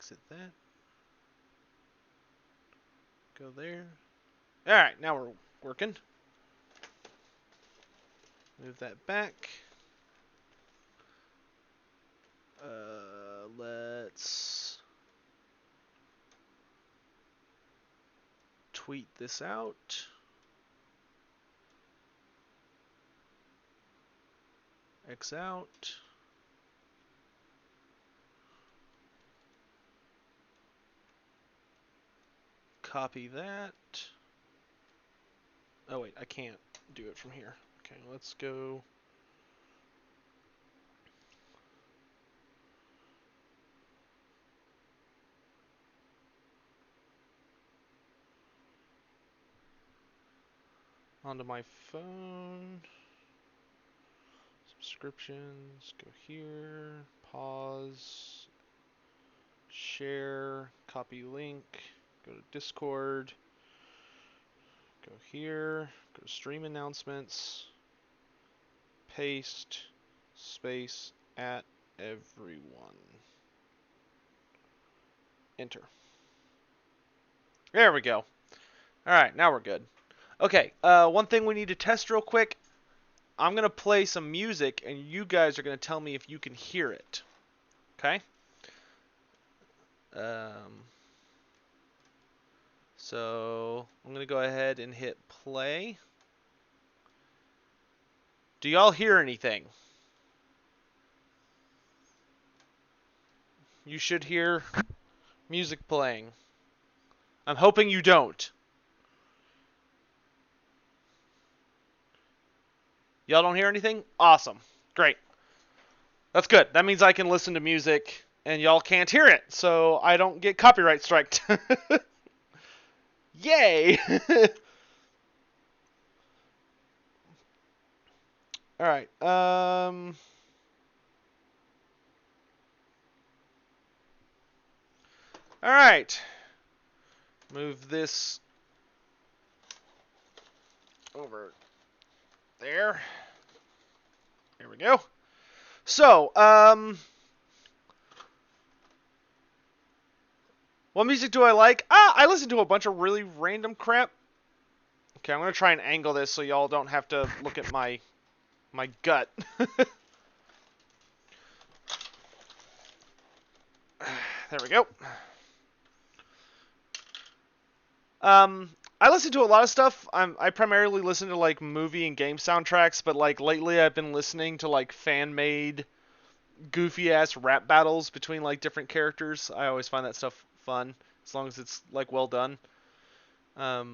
exit that. Go there. Alright, now we're working. Move that back. Let's tweet this out. X out. Copy that. Oh wait, I can't do it from here. Okay, let's go. Onto my phone. Subscriptions. Go here. Pause. Share. Copy link. Go to Discord. Go here. Go to stream announcements. Paste. Space. At everyone. Enter. There we go. Alright, now we're good. Okay, one thing we need to test real quick. I'm going to play some music, and you guys are going to tell me if you can hear it. Okay? So, I'm going to go ahead and hit play. Do y'all hear anything? You should hear music playing. I'm hoping you don't. Y'all don't hear anything? Awesome. Great. That's good. That means I can listen to music and y'all can't hear it, so I don't get copyright striked. Yay! Alright, Alright. Move this over there. There we go. So, what music do I like? I listen to a bunch of really random crap. Okay, I'm going to try and angle this so y'all don't have to look at my gut. There we go. I listen to a lot of stuff. I primarily listen to like movie and game soundtracks, but like lately I've been listening to like fan-made goofy ass rap battles between like different characters. I always find that stuff fun as long as it's like well done. What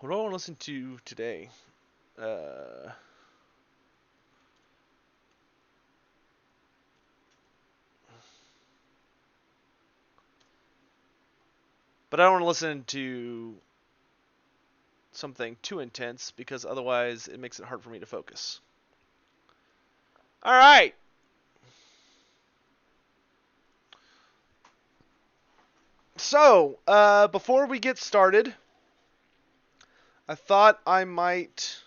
do I want to listen to today? But I don't want to listen to something too intense because otherwise it makes it hard for me to focus. All right. So, before we get started, I thought I might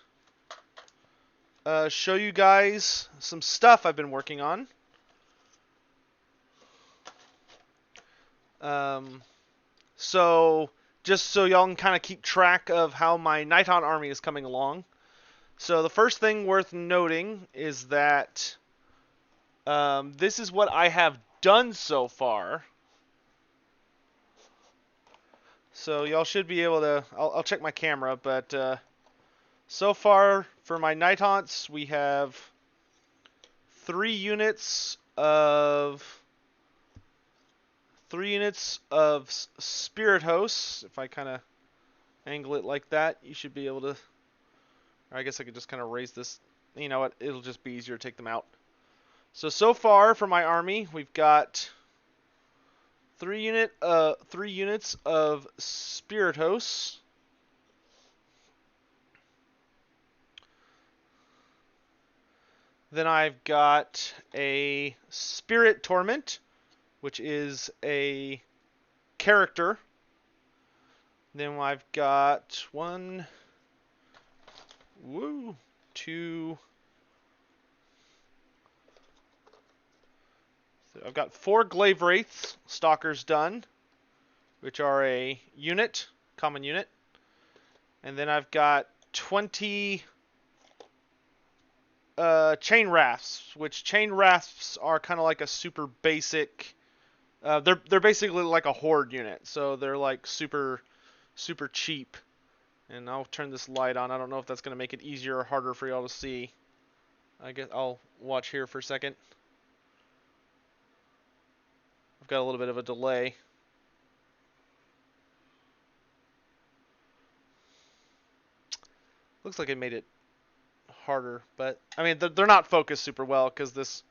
show you guys some stuff I've been working on. So, just so y'all can kind of keep track of how my Nighthaunt army is coming along. So, the first thing worth noting is that this is what I have done so far. So, y'all should be able to... I'll check my camera, but so far for my Nighthaunts, we have 3 units of spirit hosts. If I kind of angle it like that, you should be able to. Or I guess I could just kind of raise this. You know what? It'll just be easier to take them out. So far for my army, we've got 3 units of spirit hosts. Then I've got a spirit torment, which is a character. Then I've got 1, 2, So I've got 4 Glaive Wraiths, Stalkers done, which are a unit, common unit. And then I've got 20 Chain Rafts, which Chain Rafts are kind of like a super basic... they're basically like a horde unit, so they're like super cheap. And I'll turn this light on. I don't know if that's going to make it easier or harder for y'all to see. I guess I'll watch here for a second. I've got a little bit of a delay. Looks like it made it harder, but I mean they're not focused super well because this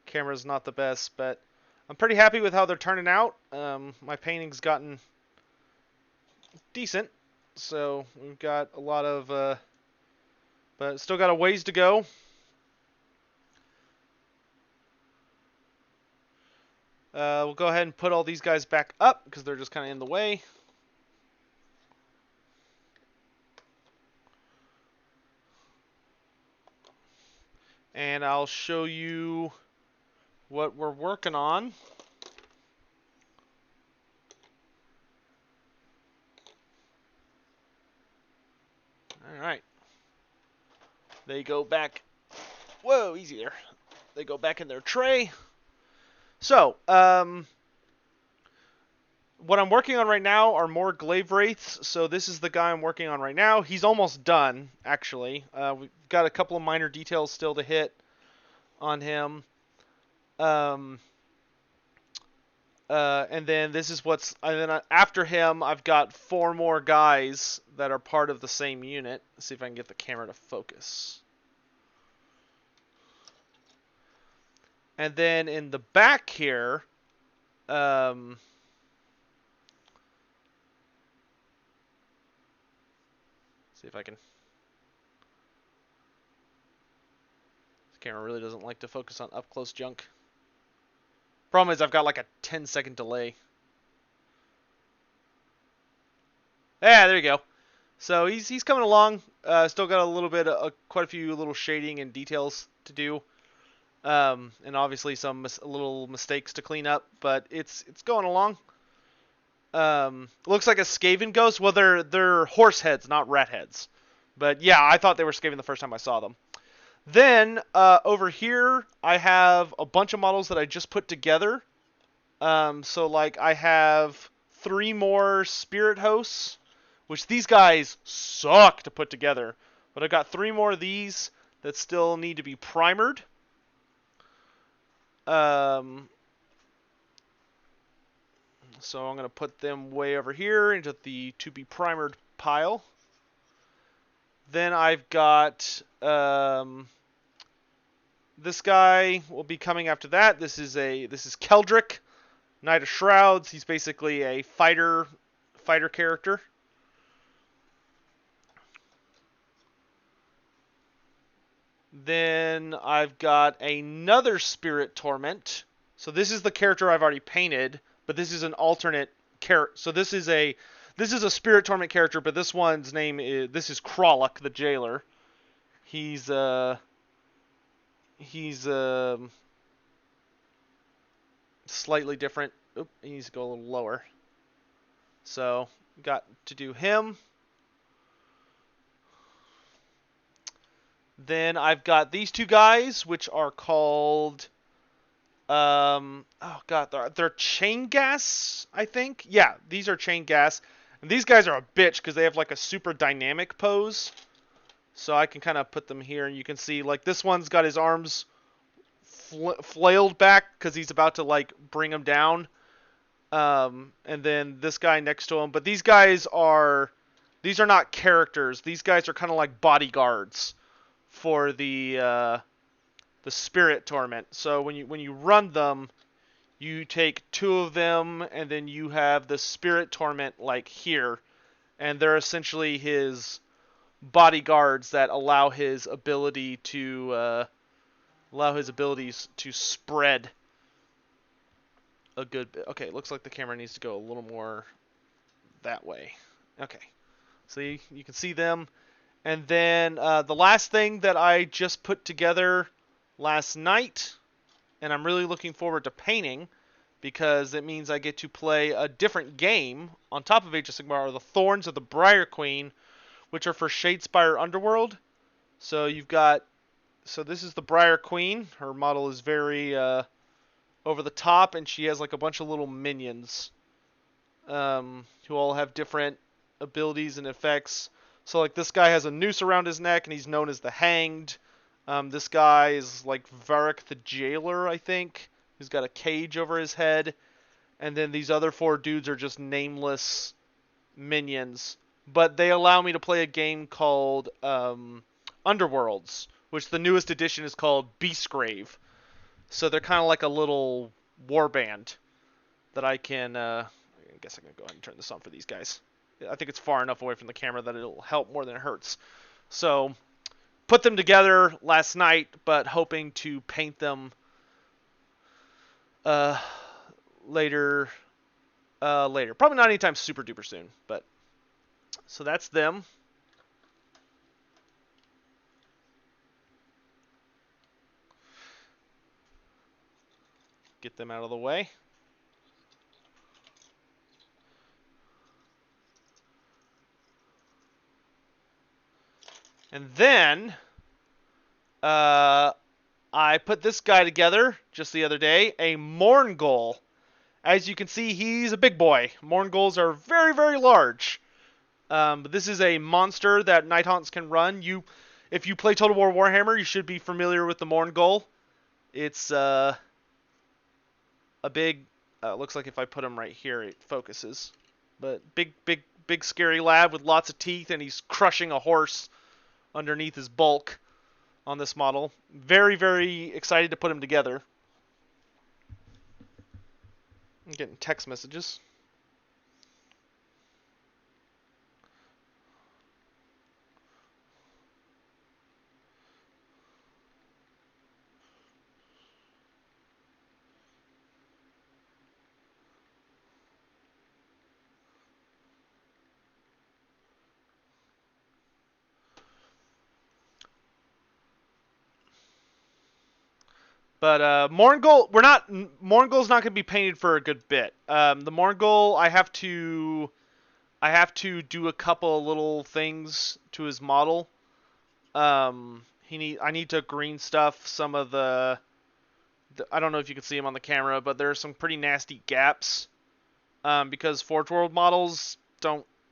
camera is not the best, but I'm pretty happy with how they're turning out. My painting's gotten decent, so we've got a lot of but still got a ways to go. We'll go ahead and put all these guys back up because they're just kind of in the way. And I'll show you what we're working on. Alright. They go back. Whoa, easy there. They go back in their tray. So, what I'm working on right now are more Glaive Wraiths. So this is the guy I'm working on right now. He's almost done, actually. We've got a couple of minor details still to hit on him. And then this is what's... And then after him, I've got 4 more guys that are part of the same unit. Let's see if I can get the camera to focus. And then in the back here... see if I can... This camera really doesn't like to focus on up-close junk. Problem is I've got like a 10-second delay. Yeah, there you go. So he's coming along. Still got a little bit, quite a few little shading and details to do. And obviously some little mistakes to clean up, but it's going along. Looks like a Skaven ghost. Well, they're horse heads, not rat heads. But yeah, I thought they were Skaven the first time I saw them. Then over here, I have a bunch of models that I just put together. So like I have 3 more spirit hosts, which these guys suck to put together. But I've got 3 more of these that still need to be primered. So I'm going to put them way over here into the to be primered pile. Then I've got this guy will be coming after that. This is Keldrick, Knight of Shrouds. He's basically a fighter character. Then I've got another Spirit Torment. So this is the character I've already painted, but this is an alternate character. So this is a Spirit Torment character, but this one's name is Krolok the Jailer. He's slightly different. Oop, he needs to go a little lower. So got to do him. Then I've got these 2 guys, which are called, oh god, they're Chain Gas, I think. Yeah, these are Chain Gas, and these guys are a bitch because they have like a super dynamic pose. So I can kind of put them here, and you can see like this one's got his arms flailed back because he's about to like bring him down. And then this guy next to him, but these are not characters. These guys are kind of like bodyguards for the Spirit Torment. So when you run them, you take 2 of them, and then you have the Spirit Torment like here, and they're essentially his bodyguards that allow his abilities to spread a good bit. Okay, looks like the camera needs to go a little more that way. Okay, so you can see them. And then the last thing that I just put together last night and I'm really looking forward to painting because it means I get to play a different game on top of Age of Sigmar, the Thorns of the Briar Queen, which are for Shadespire Underworld. So you've got, so this is the Briar Queen. Her model is very over the top, and she has like a bunch of little minions who all have different abilities and effects. So like this guy has a noose around his neck, and he's known as the Hanged. This guy is like Varric the Jailer, I think. He's got a cage over his head. And then these other 4 dudes are just nameless minions. But they allow me to play a game called Underworlds, which the newest edition is called Beastgrave. So they're kind of like a little warband that I can... I guess I can go ahead and turn this on for these guys. I think it's far enough away from the camera that it'll help more than it hurts. So, put them together last night, but hoping to paint them later. Probably not anytime super duper soon, but so that's them. Get them out of the way. And then I put this guy together just the other day, a Mourngul. As you can see, he's a big boy. Mournguls are very, very large. But this is a monster that Nighthaunts can run. If you play Total War Warhammer, you should be familiar with the Mourngul. It's a big... looks like if I put him right here, it focuses. But big scary lad with lots of teeth, and he's crushing a horse underneath his bulk on this model. Very, very excited to put him together. I'm getting text messages. But Mourngul, Mourngul's not going to be painted for a good bit. The Mourngul, I have to do a couple little things to his model. I need to green stuff some of the I don't know if you can see him on the camera, but there are some pretty nasty gaps. Because Forge World models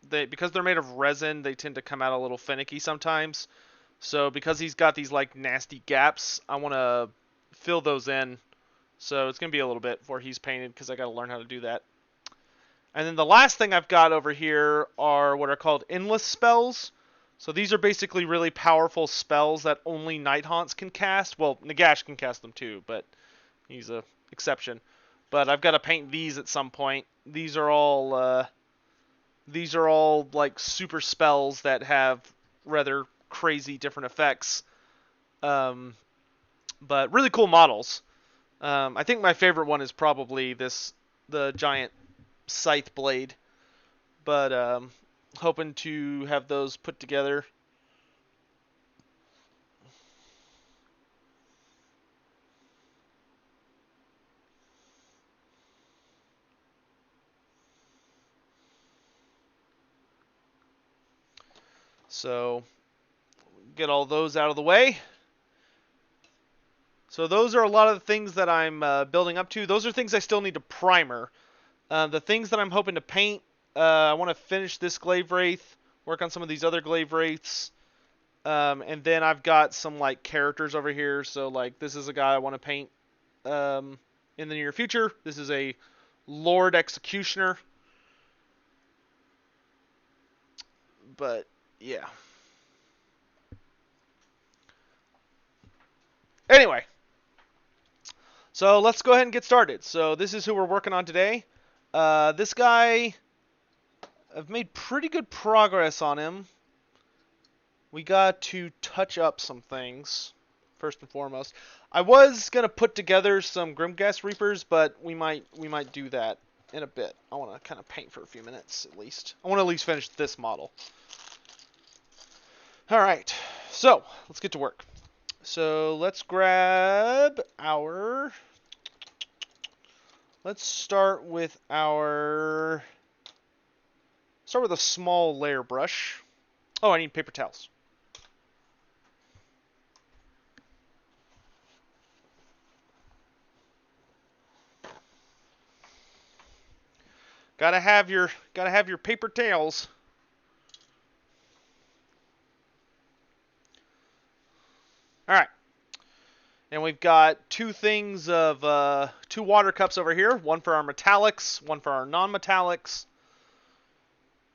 because they're made of resin, they tend to come out a little finicky sometimes. So because he's got these like nasty gaps, I want to fill those in. So it's going to be a little bit before he's painted because I got to learn how to do that. And then the last thing I've got over here are what are called endless spells. So these are basically really powerful spells that only Nighthaunts can cast. Well, Nagash can cast them too, but he's a exception. But I've got to paint these at some point. These are all like super spells that have rather crazy different effects. But really cool models. I think my favorite one is probably the giant scythe blade. But hoping to have those put together. So get all those out of the way. So those are a lot of the things that I'm building up to. Those are things I still need to primer. The things that I'm hoping to paint, I want to finish this Glaive Wraith, work on some of these other Glaive Wraiths, and then I've got some like characters over here. So like this is a guy I want to paint in the near future. This is a Lord Executioner. But yeah. Anyway. So let's go ahead and get started. So this is who we're working on today. This guy, I've made pretty good progress on him. We got to touch up some things, first and foremost. I was going to put together some Grimghast Reapers, but we might do that in a bit. I want to kind of paint for a few minutes at least. I want to at least finish this model. Alright, so let's get to work. So let's grab our let's start with a small layer brush. Oh, I need paper towels. Gotta have your paper towels. All right. And we've got two water cups over here. One for our metallics, one for our non-metallics.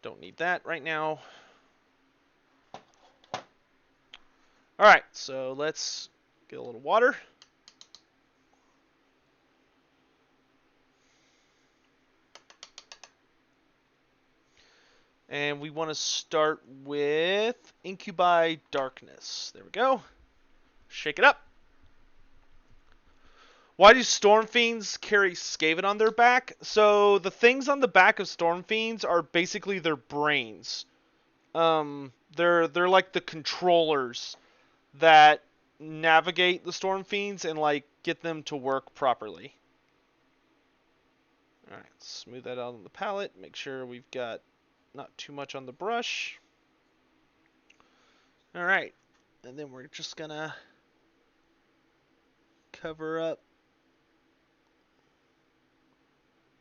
Don't need that right now. All right, so let's get a little water. And we want to start with Incubi Darkness. There we go. Shake it up. Why do Storm Fiends carry Skaven on their back? So the things on the back of Storm Fiends are basically their brains. They're like the controllers that navigate the Storm Fiends and like get them to work properly. All right, smooth that out on the palette. Make sure we've got not too much on the brush. All right, and then we're just gonna cover up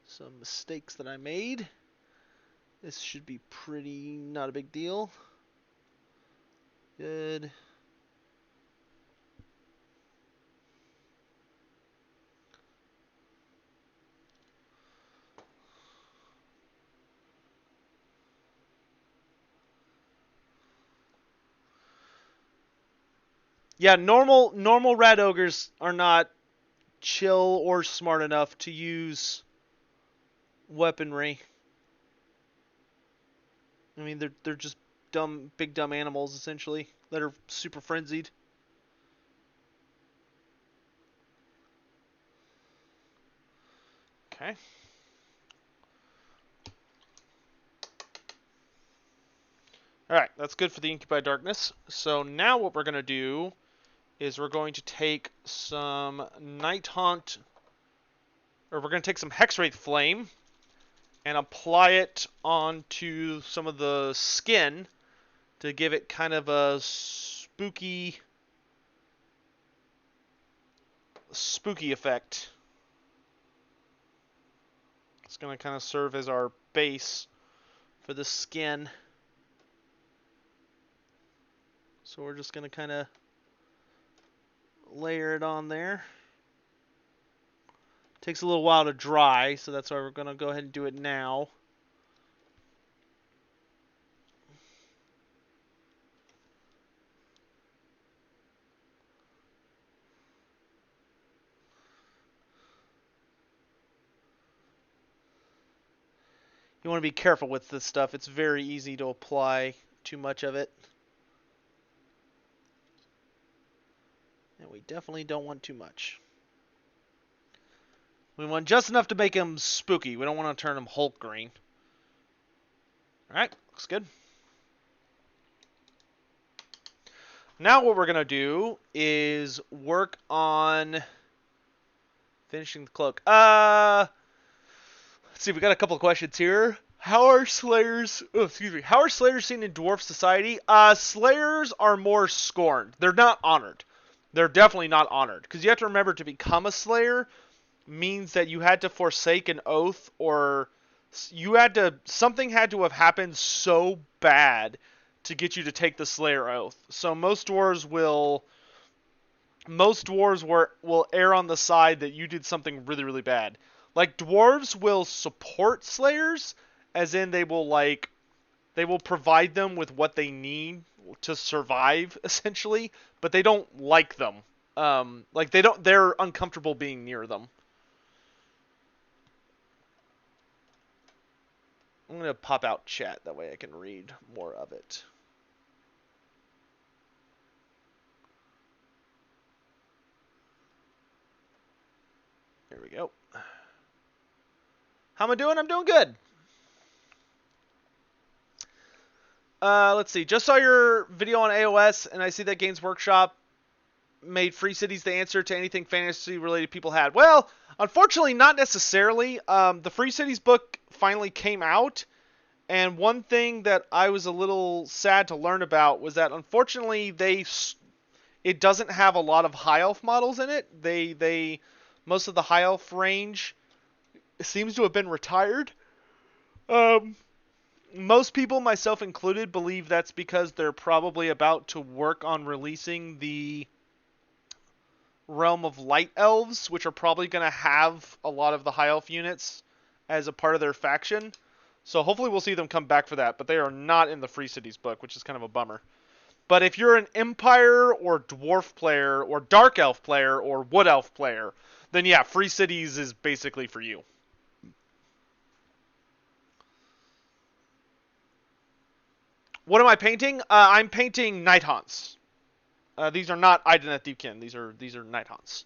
some mistakes that I made. This should be not a big deal. Good. Yeah, normal rat ogres are not chill or smart enough to use weaponry. I mean, they're just big dumb animals essentially that are super frenzied. Okay. All right, that's good for the Incubi Darkness. So now what we're gonna do is we're going to take some Nighthaunt, or we're going to take some Hexwraith Flame and apply it onto some of the skin to give it kind of a spooky effect. It's going to kind of serve as our base for the skin. So we're just going to kind of layer it on there. Takes a little while to dry, so that's why we're going to go ahead and do it now. You want to be careful with this stuff. It's very easy to apply too much of it. And we definitely don't want too much. We want just enough to make him spooky. We don't want to turn him Hulk green. Alright, looks good. Now what we're going to do is work on finishing the cloak. Let's see, we got a couple of questions here. How are Slayers seen in Dwarf society? Slayers are more scorned. They're not honored. They're definitely not honored. Because you have to remember, to become a Slayer means that you had to forsake an oath, or something had to have happened so bad to get you to take the Slayer oath. So most dwarves will err on the side that you did something really, really bad. Like, dwarves will support Slayers, as in they will provide them with what they need to survive, essentially, but they don't like them. They're uncomfortable being near them. I'm going to pop out chat, that way I can read more of it. There we go. How am I doing? I'm doing good. Let's see. Just saw your video on AOS, and I see that Games Workshop made Free Cities the answer to anything fantasy-related people had. Well, unfortunately, not necessarily. The Free Cities book finally came out, and one thing that I was a little sad to learn about was that unfortunately it doesn't have a lot of high elf models in it. They most of the high elf range seems to have been retired. Most people, myself included, believe that's because they're probably about to work on releasing the Realm of Light Elves, which are probably going to have a lot of the high elf units as a part of their faction. So hopefully we'll see them come back for that, but they are not in the Free Cities book, which is kind of a bummer. But if you're an Empire or Dwarf player or Dark Elf player or Wood Elf player, then yeah, Free Cities is basically for you. What am I painting? I'm painting Nighthaunts. These are not Ideneth Deepkin. These are Nighthaunts.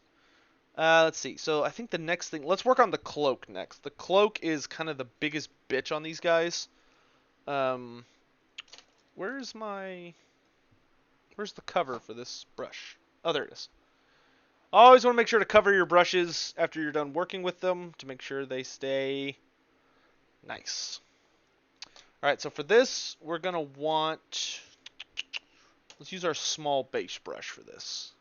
Let's see. So I think the next thing, let's work on the cloak next. The cloak is kind of the biggest bitch on these guys. Um, where's the cover for this brush? Oh, there it is. Always want to make sure to cover your brushes after you're done working with them to make sure they stay nice. All right, so for this, we're going to want, let's use our small base brush for this.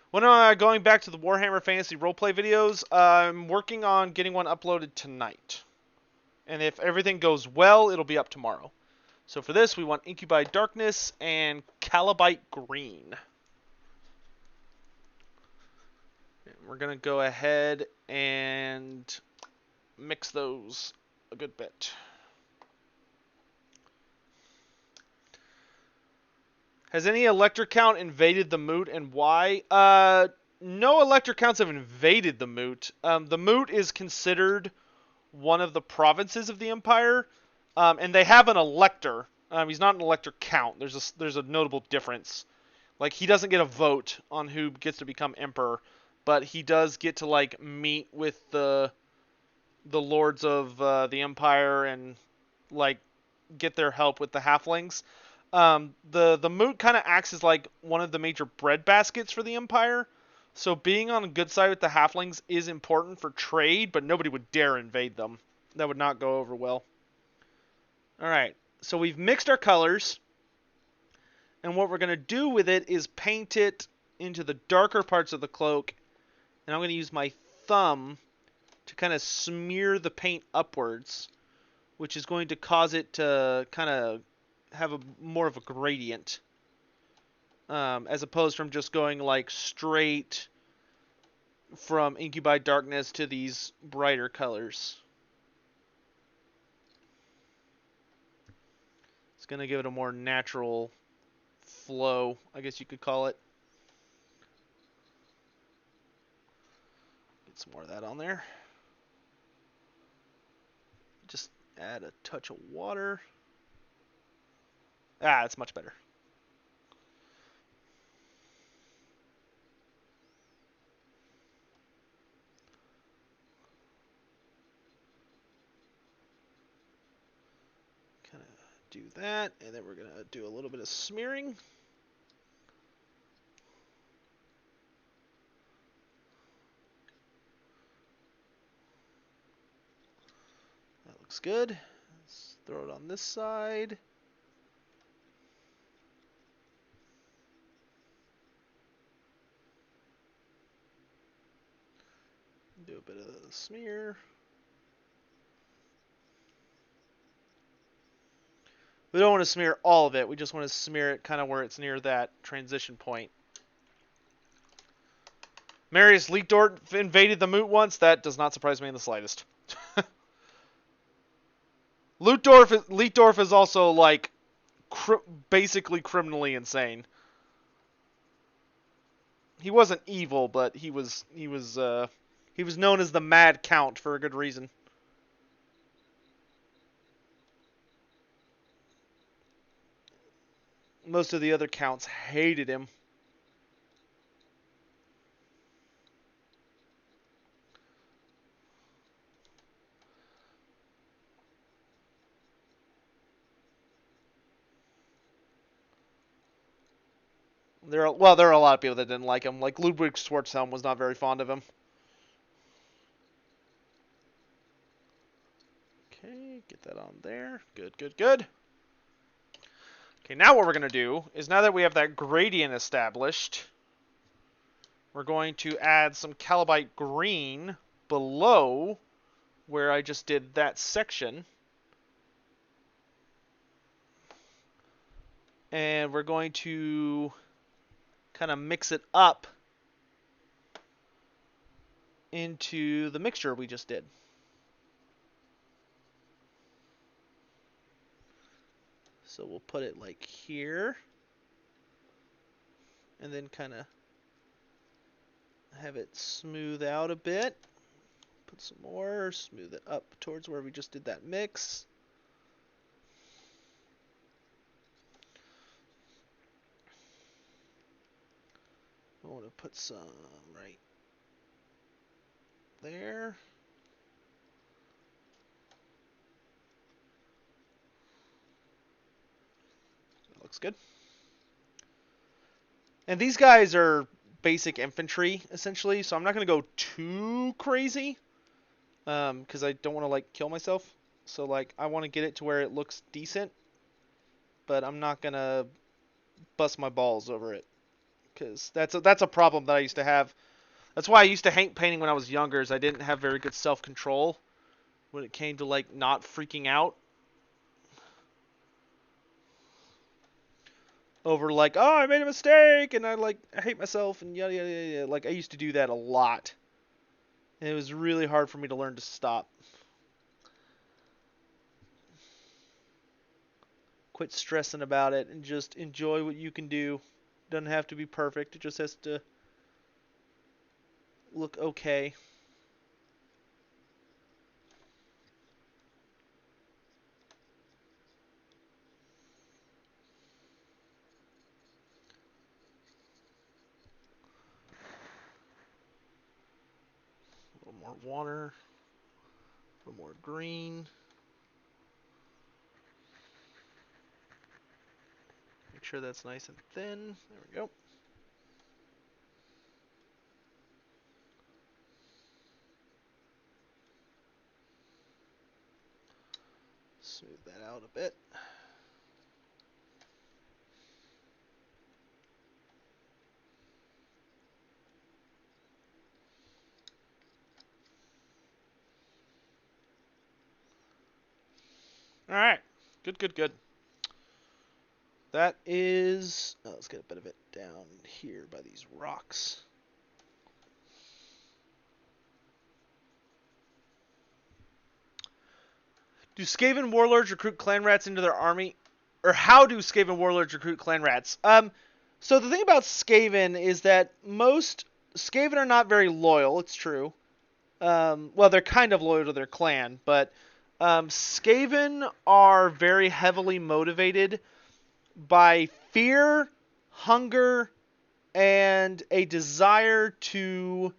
When going back to the Warhammer Fantasy roleplay videos, I'm working on getting one uploaded tonight. And if everything goes well, it'll be up tomorrow. So for this, we want Incubi Darkness and Calibite Green. And we're going to go ahead and mix those a good bit. Has any elector count invaded the moot, and why? No elector counts have invaded the moot. The moot is considered one of the provinces of the empire, and they have an elector. He's not an elector count. There's a notable difference. Like, he doesn't get a vote on who gets to become emperor, but he does get to like meet with the lords of the empire and like get their help with the halflings. The moot kind of acts as like one of the major bread baskets for the empire. So being on a good side with the halflings is important for trade, but nobody would dare invade them. That would not go over well. Alright, so we've mixed our colors. And what we're going to do with it is paint it into the darker parts of the cloak. And I'm going to use my thumb to kind of smear the paint upwards, which is going to cause it to kind of have more of a gradient, as opposed from just going like straight from Incubi Darkness to these brighter colors. It's going to give it a more natural flow, I guess you could call it. Get some more of that on there. Just add a touch of water. Ah, it's much better. Kind of do that, and then we're going to do a little bit of smearing. That looks good. Let's throw it on this side. Do a bit of the smear. We don't want to smear all of it. We just want to smear it kind of where it's near that transition point. Marius Leetdorf invaded the moot once. That does not surprise me in the slightest. Leetdorf is also like basically criminally insane. He wasn't evil, but he was known as the Mad Count for a good reason. Most of the other counts hated him. There are a lot of people that didn't like him. Like Ludwig Schwarzhelm was not very fond of him. Okay, get that on there. Good, good, good. Okay, now what we're going to do is, now that we have that gradient established, we're going to add some Calibite green below where I just did that section. And we're going to kind of mix it up into the mixture we just did. So we'll put it like here, and then kind of have it smooth out a bit. Put some more, smooth it up towards where we just did that mix. I want to put some right there. That looks good. And these guys are basic infantry, essentially, so I'm not going to go too crazy, because I don't want to, like, kill myself. So, like, I want to get it to where it looks decent, but I'm not going to bust my balls over it, because that's a problem that I used to have. That's why I used to hate painting when I was younger, is I didn't have very good self-control when it came to, like, not freaking out over, like, oh, I made a mistake, and I hate myself, and yada, yada, yada. Like, I used to do that a lot. And it was really hard for me to learn to stop. Quit stressing about it and just enjoy what you can do. Doesn't have to be perfect. It just has to look okay. A little more water. A little more green. Make sure that's nice and thin. There we go. Smooth that out a bit. Alright. Good, good, good. That is... Oh, let's get a bit of it down here by these rocks. Do Skaven warlords recruit clan rats into their army? Or how do Skaven warlords recruit clan rats? So the thing about Skaven is that most Skaven are not very loyal. It's true. Well, they're kind of loyal to their clan, but Skaven are very heavily motivated by fear, hunger, and a desire to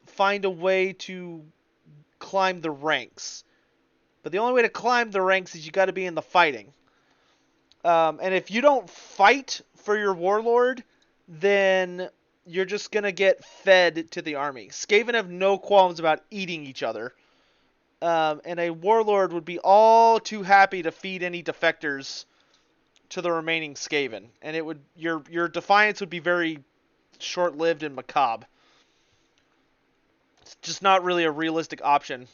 find a way to climb the ranks. But the only way to climb the ranks is you got to be in the fighting. And if you don't fight for your warlord, then you're just going to get fed to the army. Skaven have no qualms about eating each other. And a warlord would be all too happy to feed any defectors to the remaining Skaven. And it would your defiance would be very short-lived and macabre. It's just not really a realistic option.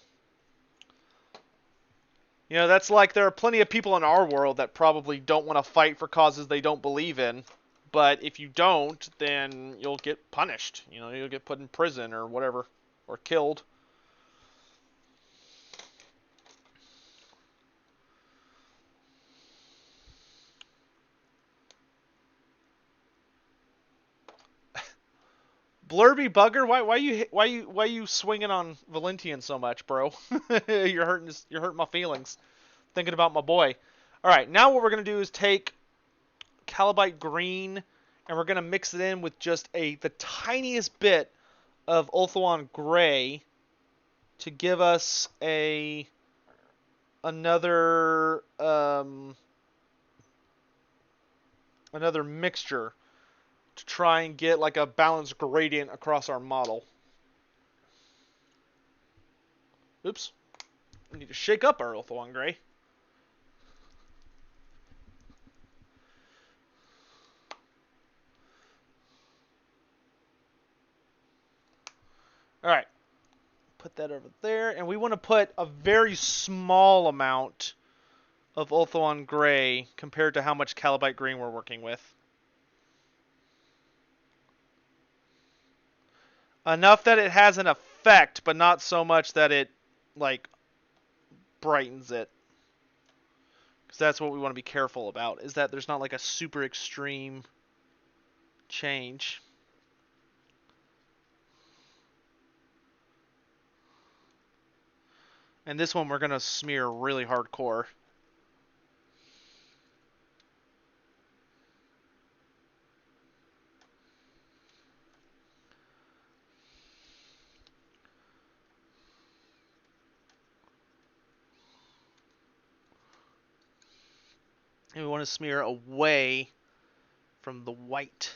You know, that's like there are plenty of people in our world that probably don't want to fight for causes they don't believe in. But if you don't, then you'll get punished. You know, you'll get put in prison or whatever. Or killed. Blurby bugger, why you swinging on Valentian so much, bro? you're hurting my feelings. Thinking about my boy. All right, now what we're gonna do is take Calibite green, and we're gonna mix it in with just the tiniest bit of Ulthuan gray to give us another mixture. to try and get like a balanced gradient across our model. Oops. We need to shake up our Ulthuan Gray. Alright. Put that over there. And we want to put a very small amount of Ulthuan Gray compared to how much Calibite Green we're working with. Enough that it has an effect, but not so much that it, like, brightens it. Because that's what we want to be careful about, is that there's not, like, a super extreme change. And this one we're going to smear really hardcore. And we want to smear away from the white.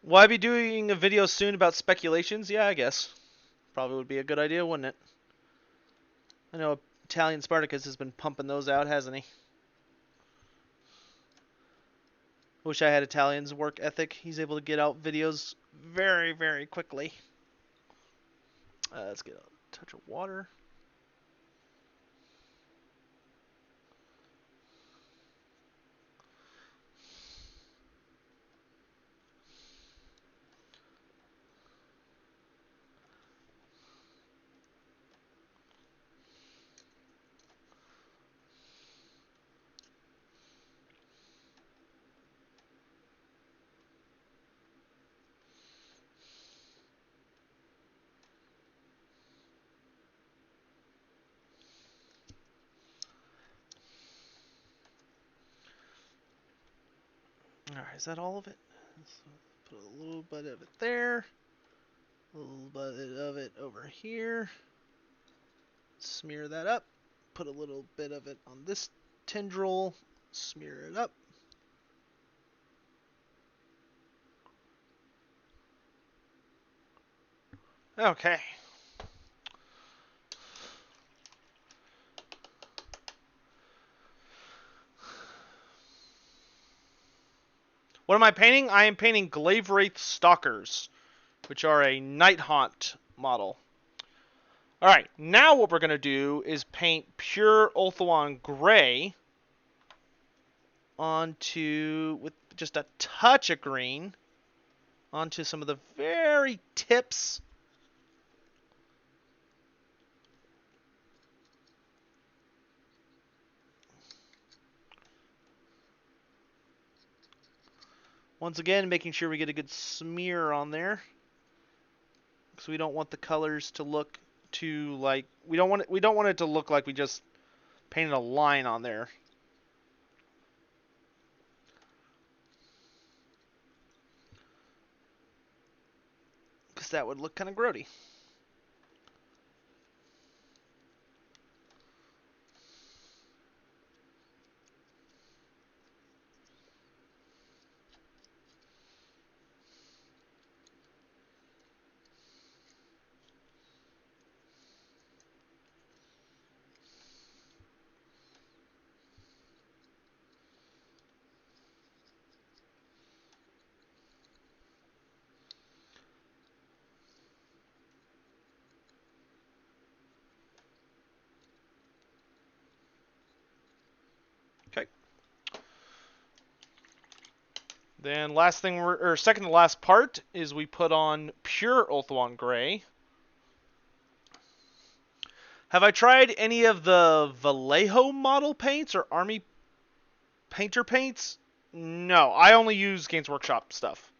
Will I be doing a video soon about speculations? Yeah, I guess. Probably would be a good idea, wouldn't it? I know Italian Spartacus has been pumping those out, hasn't he? Wish I had Italian's work ethic. He's able to get out videos very, very quickly. Let's get a touch of water. Alright, is that all of it? Let's put a little bit of it there. A little bit of it over here. Smear that up. Put a little bit of it on this tendril. Smear it up. Okay. What am I painting? I am painting Glaive Wraith Stalkers, which are a Nighthaunt model. Alright, now what we're going to do is paint pure Ulthuan Gray onto, with just a touch of green, onto some of the very tips . Once again, making sure we get a good smear on there, because we don't want the colors to look too like we don't want it to look like we just painted a line on there. Because that would look kind of grody. Okay. Then last thing, or second to last part, is we put on pure Ulthuan Gray. Have I tried any of the Vallejo model paints or Army Painter paints? No, I only use Games Workshop stuff.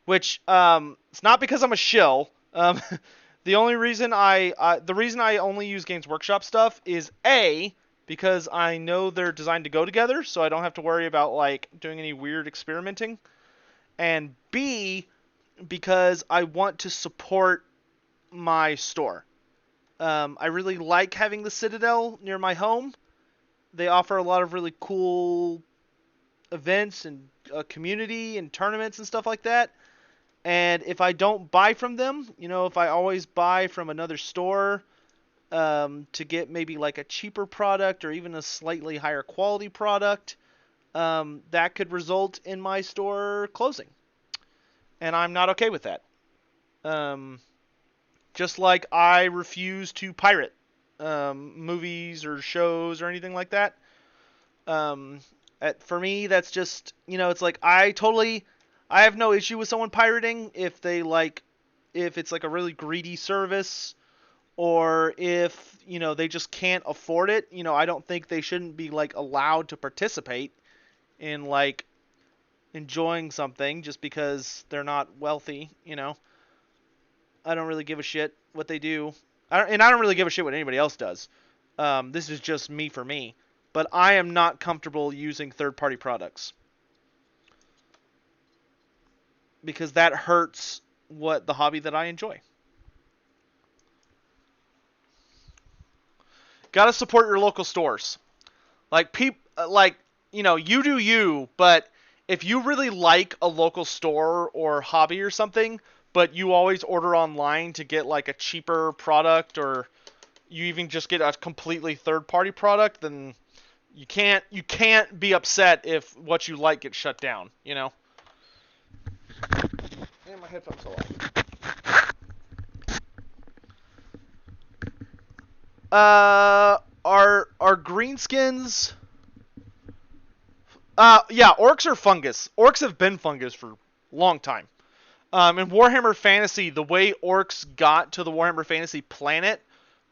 Which, it's not because I'm a shill. The reason I only use Games Workshop stuff is A, because I know they're designed to go together, so I don't have to worry about like doing any weird experimenting. and B, because I want to support my store. I really like having the Citadel near my home. They offer a lot of really cool events and community and tournaments and stuff like that. And if I don't buy from them, if I always buy from another store to get maybe like a cheaper product or even a slightly higher quality product, that could result in my store closing. And I'm not okay with that. Just like I refuse to pirate movies or shows or anything like that. For me, that's just, it's like I have no issue with someone pirating if it's like a really greedy service, or if, they just can't afford it. I don't think they shouldn't be like allowed to participate in like enjoying something just because they're not wealthy. I don't really give a shit what they do. I don't really give a shit what anybody else does. This is just me for me. But I am not comfortable using third-party products, because that hurts the hobby that I enjoy. Gotta support your local stores. You do you, but if you really like a local store or hobby or something, but you always order online to get like a cheaper product, or you even just get a completely third-party product, then you can't be upset if what you like gets shut down. And my headphones fell off. Are greenskins? Yeah, orcs are fungus. Orcs have been fungus for a long time. In Warhammer Fantasy, the way orcs got to the Warhammer Fantasy planet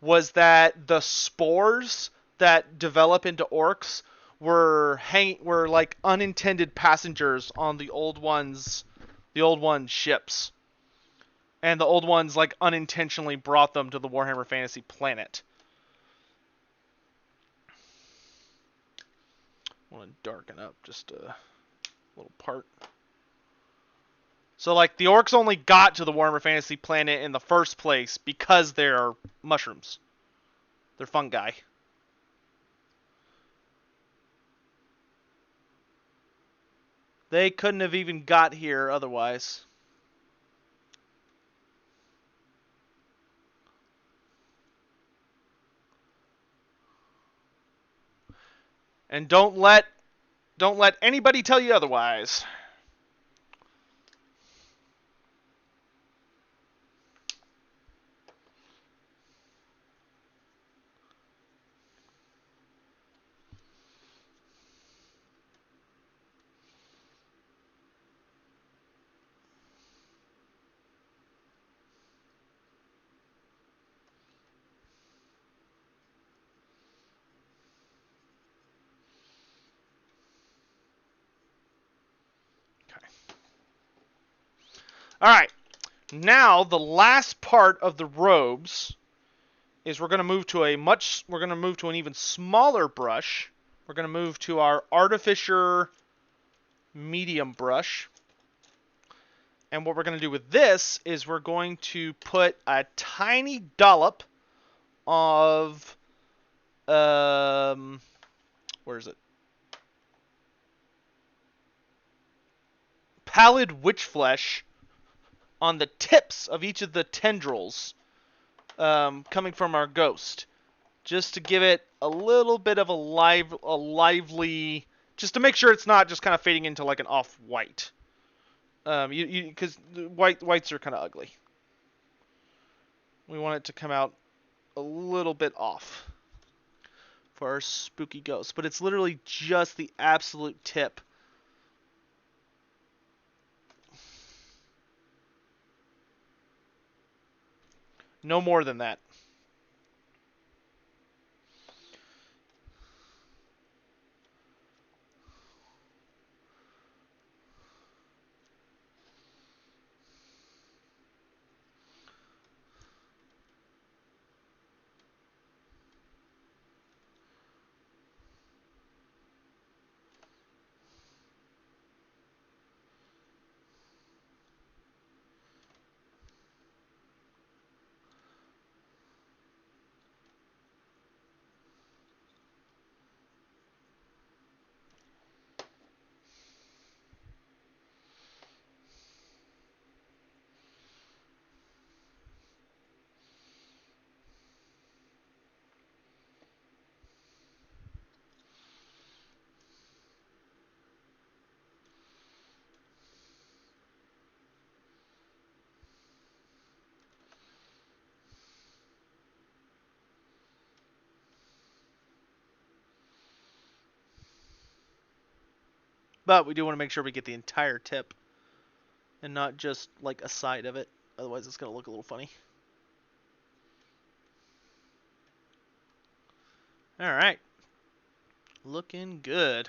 was that the spores that develop into orcs were like unintended passengers on the old ones' ships, and the old ones like unintentionally brought them to the Warhammer Fantasy planet. I want to darken up just a little part. So, like, the orcs only got to the Warhammer Fantasy planet in the first place because they're mushrooms. They're fungi. They couldn't have even got here otherwise. And don't let anybody tell you otherwise. Alright, now the last part of the robes is we're going to move to an even smaller brush. We're going to move to our Artificer medium brush. And what we're going to do with this is we're going to put a tiny dollop of, where is it? Pallid witch flesh on the tips of each of the tendrils coming from our ghost, just to give it a little bit of a lively, just to make sure it's not just kind of fading into like an off-white. Because whites are kind of ugly. We want it to come out a little bit off for our spooky ghost, but it's literally just the absolute tip. No more than that. But we do want to make sure we get the entire tip and not just like a side of it. Otherwise it's going to look a little funny. Alright. Looking good.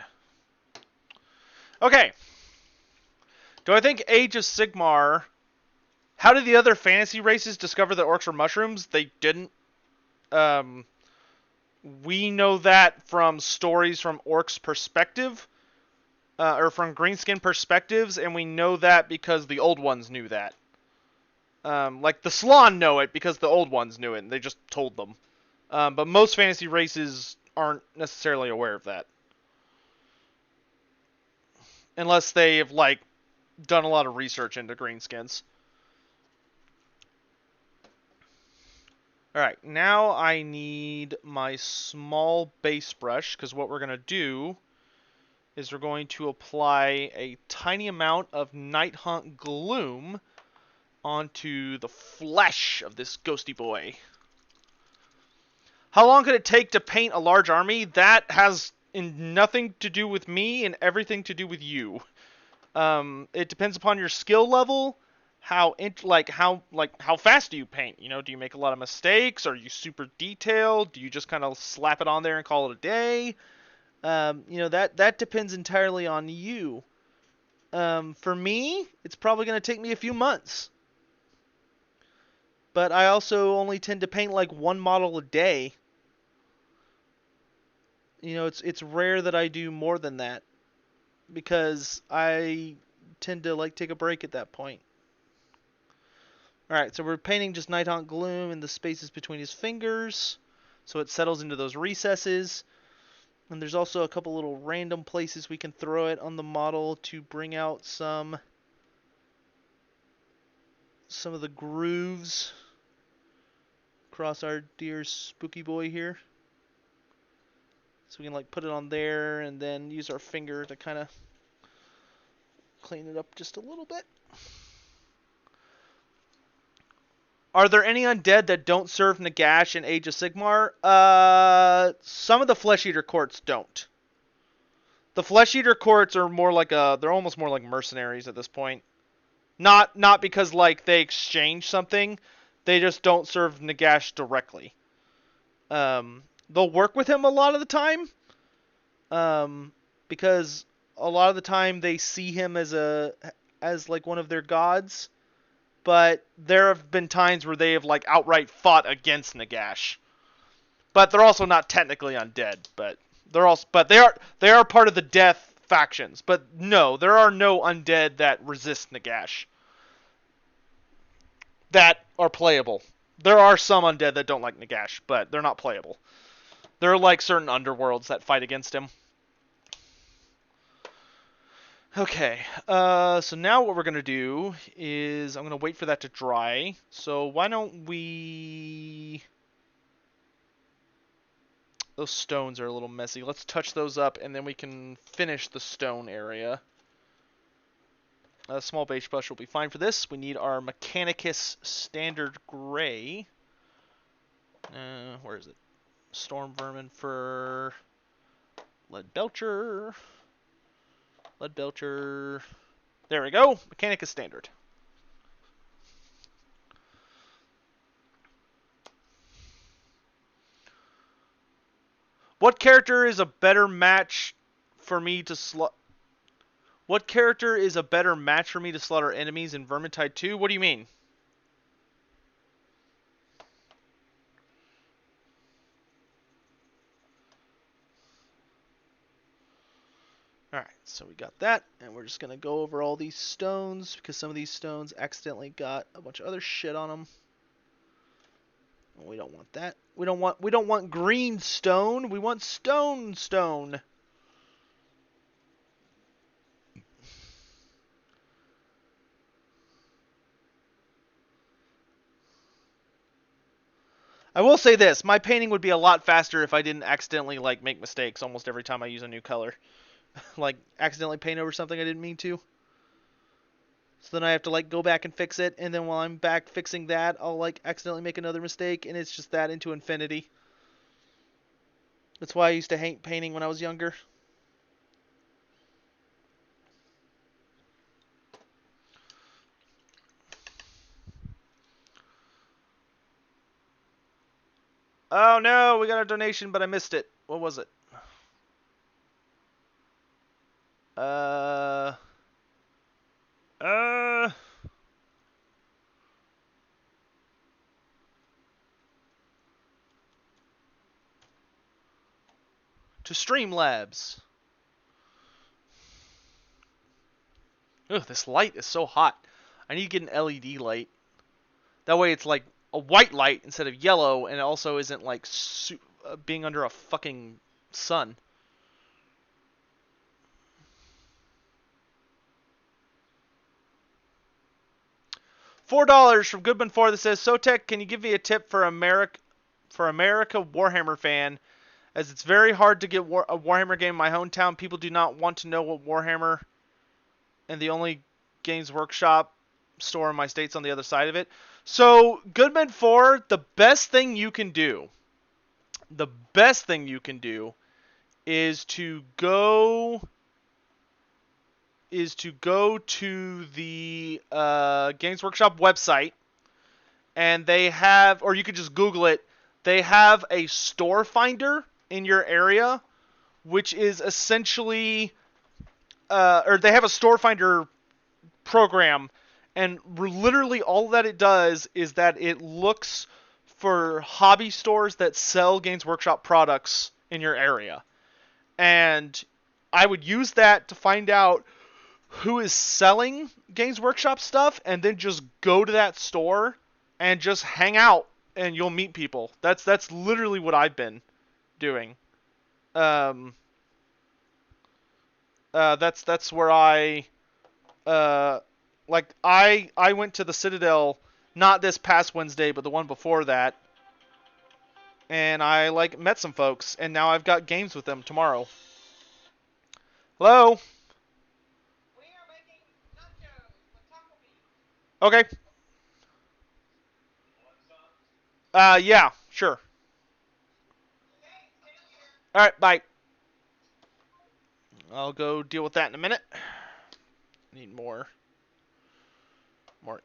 Okay. Do I think Age of Sigmar... How did the other fantasy races discover that orcs were mushrooms? They didn't. We know that from stories from orcs' perspective. Or from greenskin perspectives, and we know that because the old ones knew that. Like the Slann know it because the old ones knew it, and they just told them. But most fantasy races aren't necessarily aware of that. Unless they've, like, done a lot of research into greenskins. Alright, now I need my small base brush, because what we're going to do is we're going to apply a tiny amount of Nighthaunt Gloom onto the flesh of this ghosty boy. How long could it take to paint a large army? That has nothing to do with me and everything to do with you. It depends upon your skill level. How fast do you paint? You know, do you make a lot of mistakes? Are you super detailed? Do you just kind of slap it on there and call it a day? You know, that depends entirely on you. For me, it's probably going to take me a few months. But I also only tend to paint like one model a day. You know, it's rare that I do more than that, because I tend to like take a break at that point. Alright, so we're painting just Nighthaunt Gloom in the spaces between his fingers, so it settles into those recesses. And there's also a couple little random places we can throw it on the model to bring out some of the grooves across our dear spooky boy here. So we can like put it on there and then use our finger to kind of clean it up just a little bit. Are there any undead that don't serve Nagash in Age of Sigmar? Some of the Flesh Eater courts don't. The Flesh Eater courts are more like they're almost more like mercenaries at this point. Not because like they exchange something, they just don't serve Nagash directly. They'll work with him a lot of the time, because a lot of the time they see him as like one of their gods. But there have been times where they have like outright fought against Nagash. But they're also not technically undead. But they are part of the death factions. But no, there are no undead that resist Nagash that are playable. There are some undead that don't like Nagash, but they're not playable. There are like certain underworlds that fight against him. Okay, so now what we're going to do is I'm going to wait for that to dry. So why don't we... Those stones are a little messy. Let's touch those up and then we can finish the stone area. A small base brush will be fine for this. We need our Mechanicus Standard Gray. Where is it? Storm Vermin for Lead Belcher. Lead Belcher. There we go. Mechanicus Standard. What character is a better match for me to What character is a better match for me to slaughter enemies in Vermintide 2? What do you mean? Alright, so we got that, and we're just going to go over all these stones, because some of these stones accidentally got a bunch of other shit on them. We don't want that. We don't want green stone. We want stone. I will say this, my painting would be a lot faster if I didn't accidentally like make mistakes almost every time I use a new color. Like accidentally paint over something I didn't mean to. So then I have to like go back and fix it, and then while I'm back fixing that, I'll like accidentally make another mistake, and it's just that into infinity. That's why I used to hate painting when I was younger. Oh no, we got a donation, but I missed it. What was it? Uh... Uh... To Streamlabs. Ugh, this light is so hot. I need to get an LED light. That way it's like a white light instead of yellow, and it also isn't like being under a fucking sun. $4 from Goodman4 that says, Sotek, can you give me a tip for America Warhammer fan? As it's very hard to get a Warhammer game in my hometown. People do not want to know what Warhammer, and the only Games Workshop store in my state's on the other side of it. So, Goodman4, the best thing you can do is to go to the Games Workshop website, and they have, or you could just Google it, they have a store finder in your area, which is essentially, or they have a store finder program, and literally all that it does is that it looks for hobby stores that sell Games Workshop products in your area. And I would use that to find out who is selling Games Workshop stuff, and then just go to that store and just hang out, and you'll meet people. That's literally what I've been doing. That's where I I went to the Citadel, not this past Wednesday, but the one before that, and I met some folks, and now I've got games with them tomorrow. Hello. We are making nachos with taco meat. Okay. Yeah, sure. All right, bye. I'll go deal with that in a minute. Need more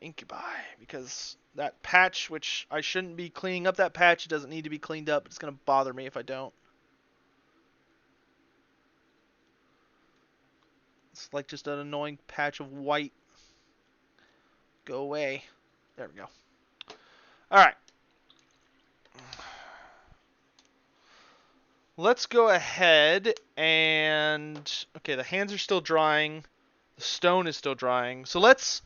incubi, because that patch, which I shouldn't be cleaning up that patch, it doesn't need to be cleaned up. It's going to bother me if I don't. It's like just an annoying patch of white. Go away. There we go. Alright. Let's go ahead and... Okay, the hands are still drying. The stone is still drying. So let's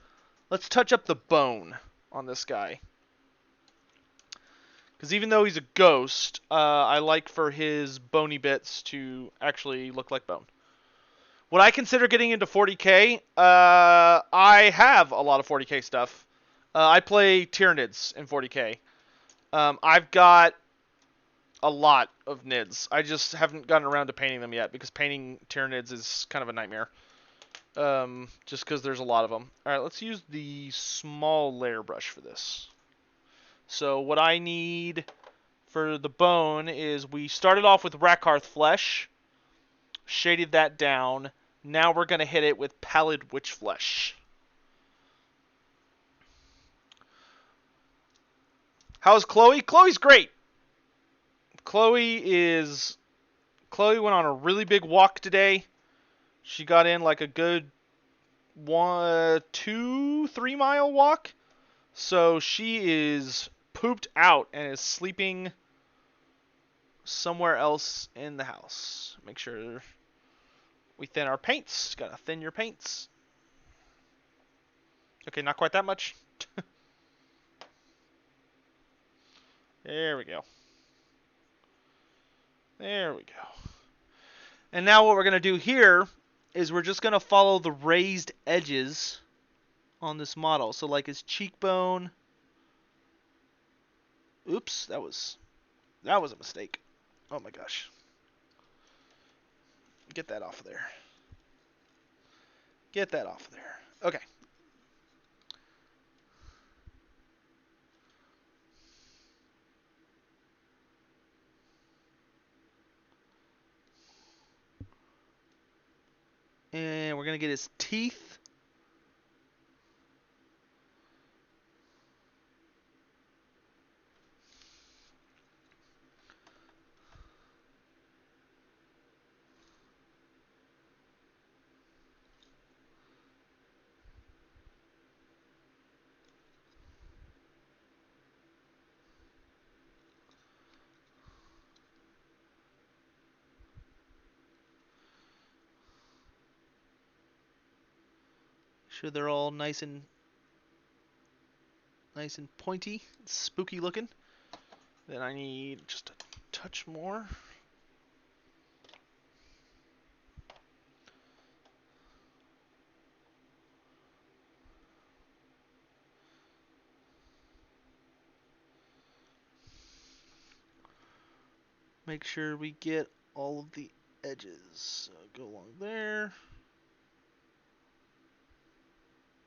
touch up the bone on this guy. Because even though he's a ghost, I like for his bony bits to actually look like bone. Would I consider getting into 40k? I have a lot of 40k stuff. I play Tyranids in 40k. I've got a lot of Nids. I just haven't gotten around to painting them yet, because painting Tyranids is kind of a nightmare. Just because there's a lot of them. Alright, let's use the small layer brush for this. So what I need for the bone is, we started off with Rakarth flesh, shaded that down. Now we're going to hit it with Pallid Witch Flesh. How's Chloe? Chloe's great. Chloe went on a really big walk today. She got in like a good 2-3 mile walk. So she is pooped out and is sleeping somewhere else in the house. Make sure we thin our paints. Gotta thin your paints. Okay, not quite that much. There we go. There we go. And now what we're going to do here is we're just going to follow the raised edges on this model. So like his cheekbone. Oops, that was a mistake. Oh my gosh. Get that off of there. Get that off of there. Okay. And we're going to get his teeth. sure they're all nice and pointy, spooky looking. Then I need just a touch more. Make sure we get all of the edges. So go along there.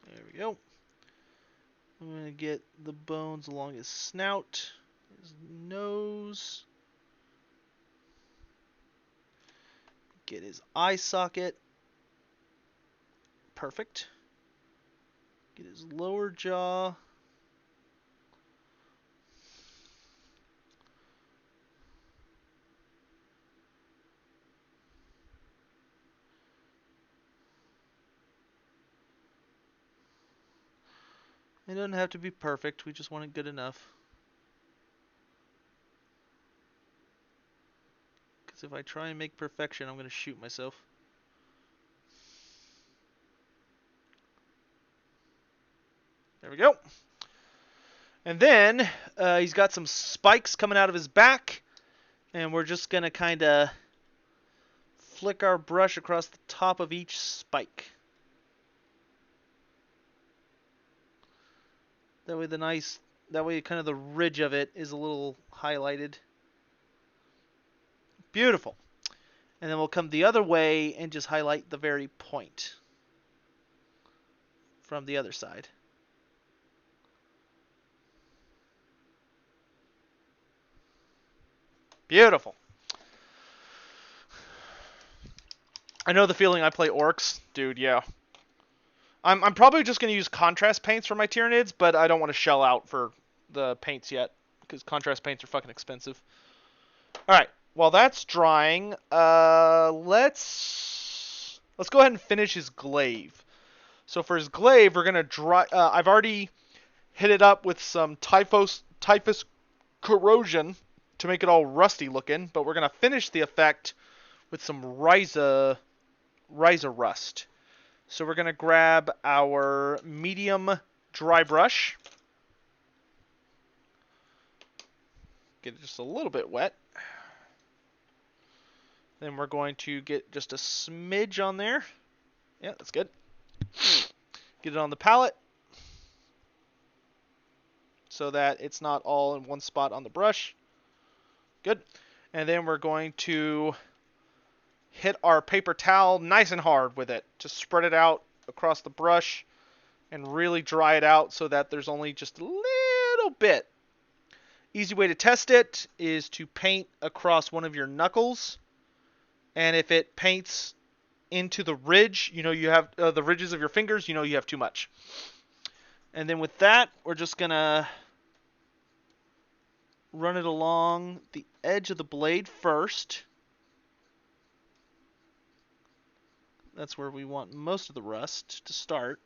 There we go. I'm going to get the bones along his snout, his nose. Get his eye socket. Perfect. Get his lower jaw. It doesn't have to be perfect, we just want it good enough. Because if I try and make perfection, I'm going to shoot myself. There we go. And then he's got some spikes coming out of his back. And we're just going to kind of flick our brush across the top of each spike. That way kind of the ridge of it is a little highlighted. Beautiful. And then we'll come the other way and just highlight the very point from the other side. Beautiful. I know the feeling. I play orcs. Dude, yeah. I'm probably just going to use contrast paints for my Tyranids, but I don't want to shell out for the paints yet, because contrast paints are fucking expensive. Alright, while that's drying, let's go ahead and finish his glaive. So for his glaive, we're going to dry... I've already hit it up with some typhus corrosion to make it all rusty looking, but we're going to finish the effect with some Ryza rust. So we're going to grab our medium dry brush. Get it just a little bit wet. Then we're going to get just a smidge on there. Yeah, that's good. Get it on the palette so that it's not all in one spot on the brush. Good. And then we're going to hit our paper towel nice and hard with it. Just spread it out across the brush and really dry it out so that there's only just a little bit. Easy way to test it is to paint across one of your knuckles. And if it paints into the ridge, you know you have the ridges of your fingers, you know you have too much. And then with that, we're just going to run it along the edge of the blade first. That's where we want most of the rust to start.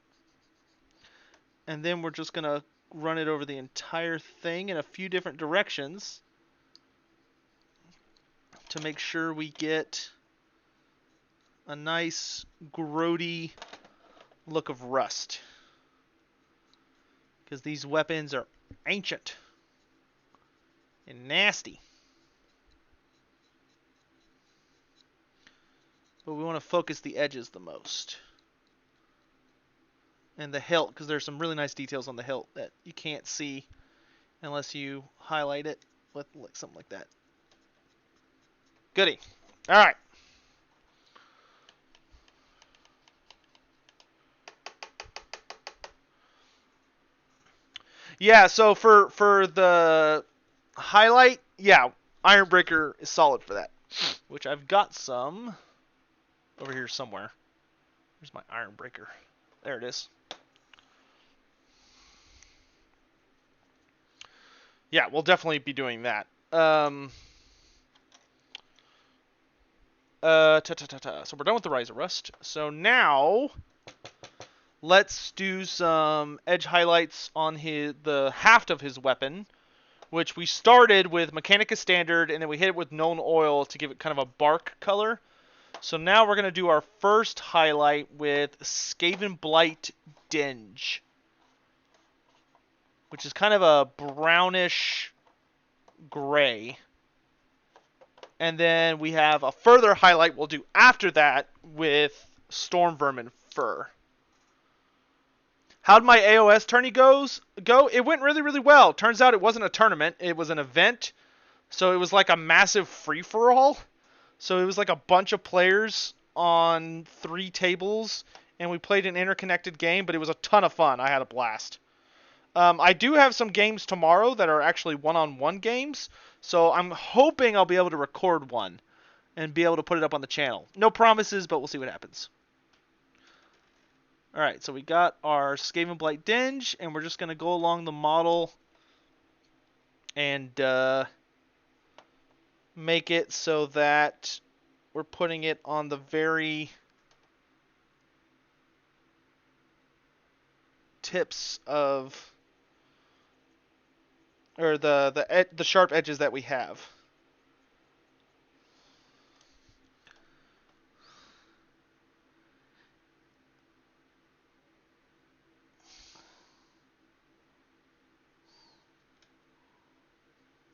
And then we're just going to run it over the entire thing in a few different directions to make sure we get a nice grody look of rust. Because these weapons are ancient and nasty. But we want to focus the edges the most. And the hilt, because there's some really nice details on the hilt that you can't see unless you highlight it with something like that. Goody. Alright. Yeah, so for the highlight, yeah, Ironbreaker is solid for that. Which I've got some over here somewhere. Where's my Ironbreaker? There it is. Yeah, we'll definitely be doing that. So we're done with the Ryza Rust. So now let's do some edge highlights on the haft of his weapon, which we started with Mechanica Standard, and then we hit it with Known Oil to give it kind of a bark color. So now we're going to do our first highlight with Skaven Blight Dinge, which is kind of a brownish gray. And then we have a further highlight we'll do after that with Storm Vermin Fur. How'd my AOS tourney go? It went really, really well. Turns out it wasn't a tournament. It was an event. So it was like a massive free-for-all. So it was like a bunch of players on 3 tables. And we played an interconnected game, but it was a ton of fun. I had a blast. I do have some games tomorrow that are actually one-on-one games. So I'm hoping I'll be able to record one and be able to put it up on the channel. No promises, but we'll see what happens. Alright, so we got our Skaven Blight Dinge, and we're just going to go along the model and make it so that we're putting it on the very tips of, or the sharp edges that we have.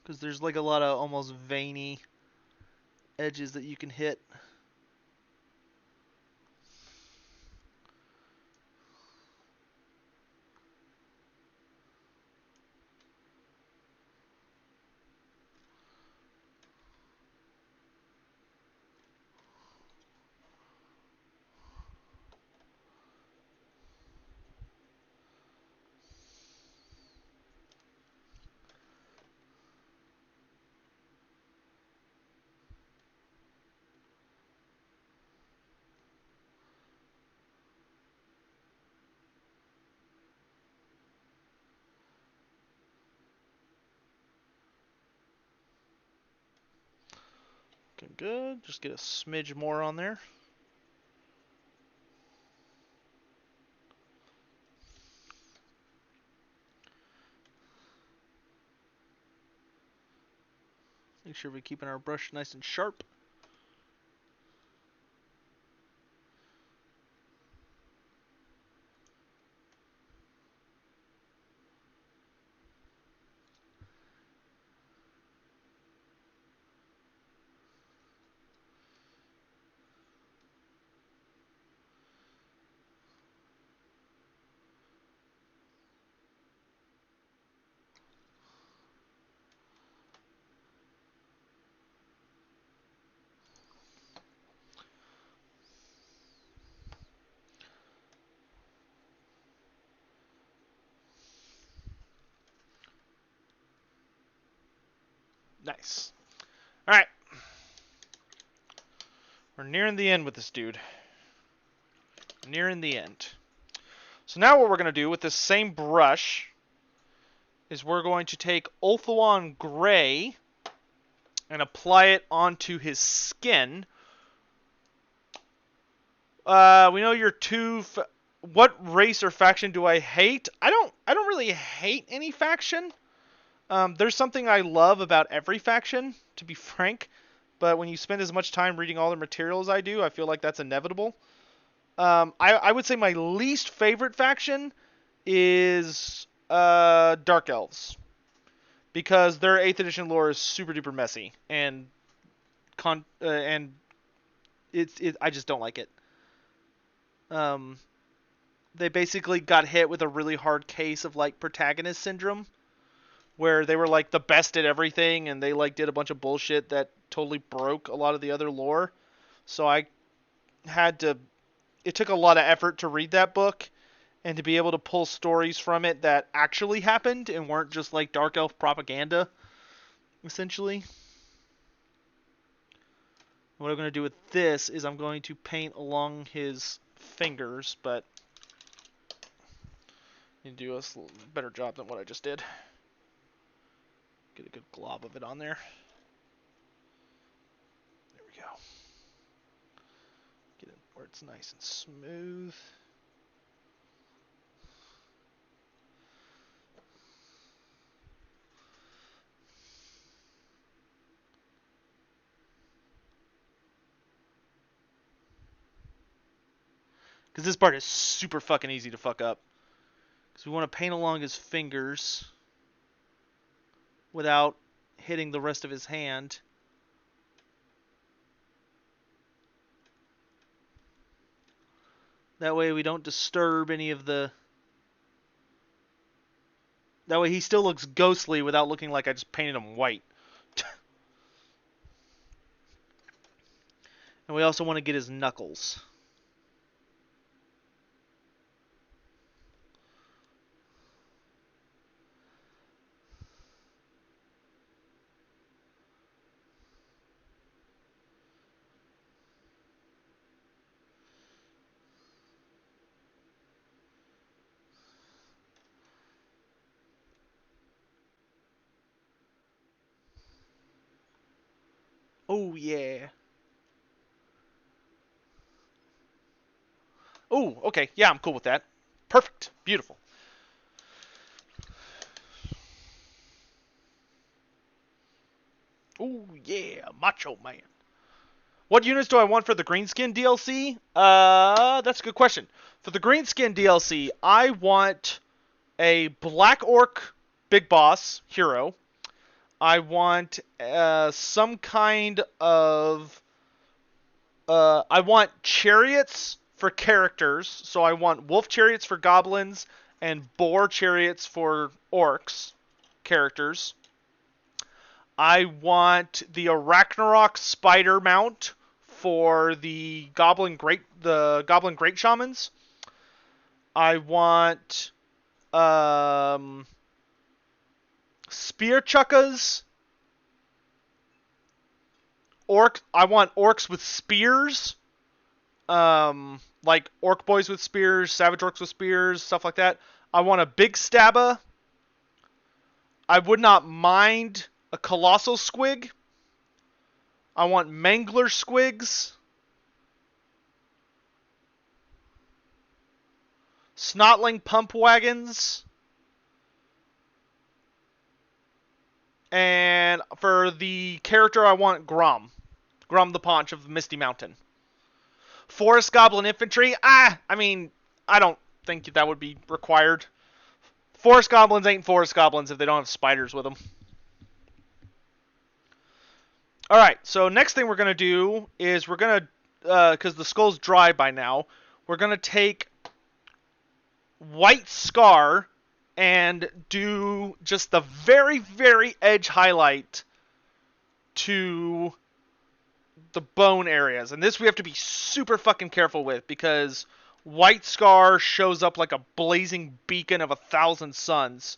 Because there's like a lot of almost veiny edges that you can hit. Looking good. Just get a smidge more on there. Make sure we're keeping our brush nice and sharp. Nice. Alright. We're nearing the end with this dude. Nearing the end. So now what we're going to do with this same brush is we're going to take Ulthuan Gray and apply it onto his skin. We know you're two... What race or faction do I hate? I don't really hate any faction. There's something I love about every faction, to be frank. But when you spend as much time reading all the material as I do, I feel like that's inevitable. I would say my least favorite faction is Dark Elves. Because their 8th edition lore is super duper messy. And I just don't like it. They basically got hit with a really hard case of like protagonist syndrome, where they were like the best at everything and they like did a bunch of bullshit that totally broke a lot of the other lore. So I had to, it took a lot of effort to read that book and to be able to pull stories from it that actually happened and weren't just like Dark Elf propaganda, essentially. What I'm going to do with this is I'm going to paint along his fingers, but you do a better job than what I just did. Get a good glob of it on there. There we go. Get it where it's nice and smooth. Because this part is super fucking easy to fuck up. Because we want to paint along his fingers without hitting the rest of his hand. That way we don't disturb any of the... That way he still looks ghostly without looking like I just painted him white. And we also want to get his knuckles. Oh, yeah. Oh, okay. Yeah, I'm cool with that. Perfect. Beautiful. Oh, yeah. Macho Man. What units do I want for the Greenskin DLC? That's a good question. For the Greenskin DLC, I want a Black Orc Big Boss hero. I want some kind of... I want chariots for characters. So I want wolf chariots for goblins and boar chariots for orcs characters. I want the Arachnarok spider mount for the Goblin Great Shamans. I want spear chuckas. I want orcs with spears. Like orc boys with spears, savage orcs with spears, stuff like that. I want a big stabba. I would not mind a colossal squig. I want mangler squigs. Snotling pump wagons. And for the character, I want Grom. Grom the Paunch of Misty Mountain. Forest Goblin Infantry. I mean, I don't think that would be required. Forest Goblins ain't Forest Goblins if they don't have spiders with them. Alright, so next thing we're going to do is we're going to, because the skull's dry by now, we're going to take White Scar and do just the very, very edge highlight to the bone areas. And this we have to be super fucking careful with because White Scar shows up like a blazing beacon of 1,000 suns.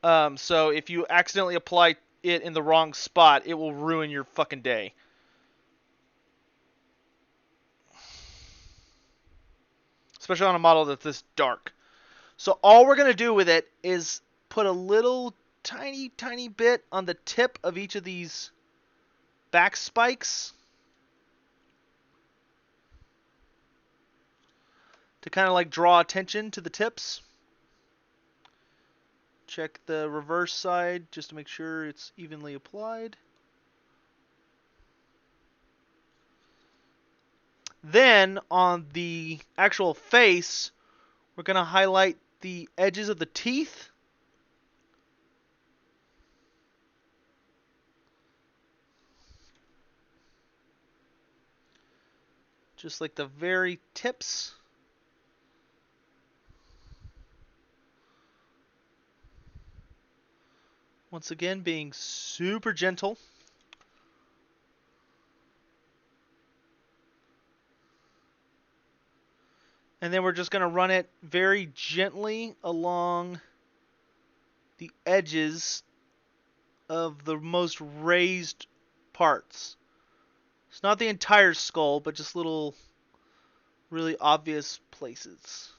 So if you accidentally apply it in the wrong spot, it will ruin your fucking day. Especially on a model that's this dark. So all we're going to do with it is put a little tiny, tiny bit on the tip of each of these back spikes to kind of like draw attention to the tips. Check the reverse side just to make sure it's evenly applied. Then on the actual face, we're going to highlight the edges of the teeth. Just like the very tips. Once again, being super gentle. And then we're just going to run it very gently along the edges of the most raised parts. It's not the entire skull, but just little really obvious places.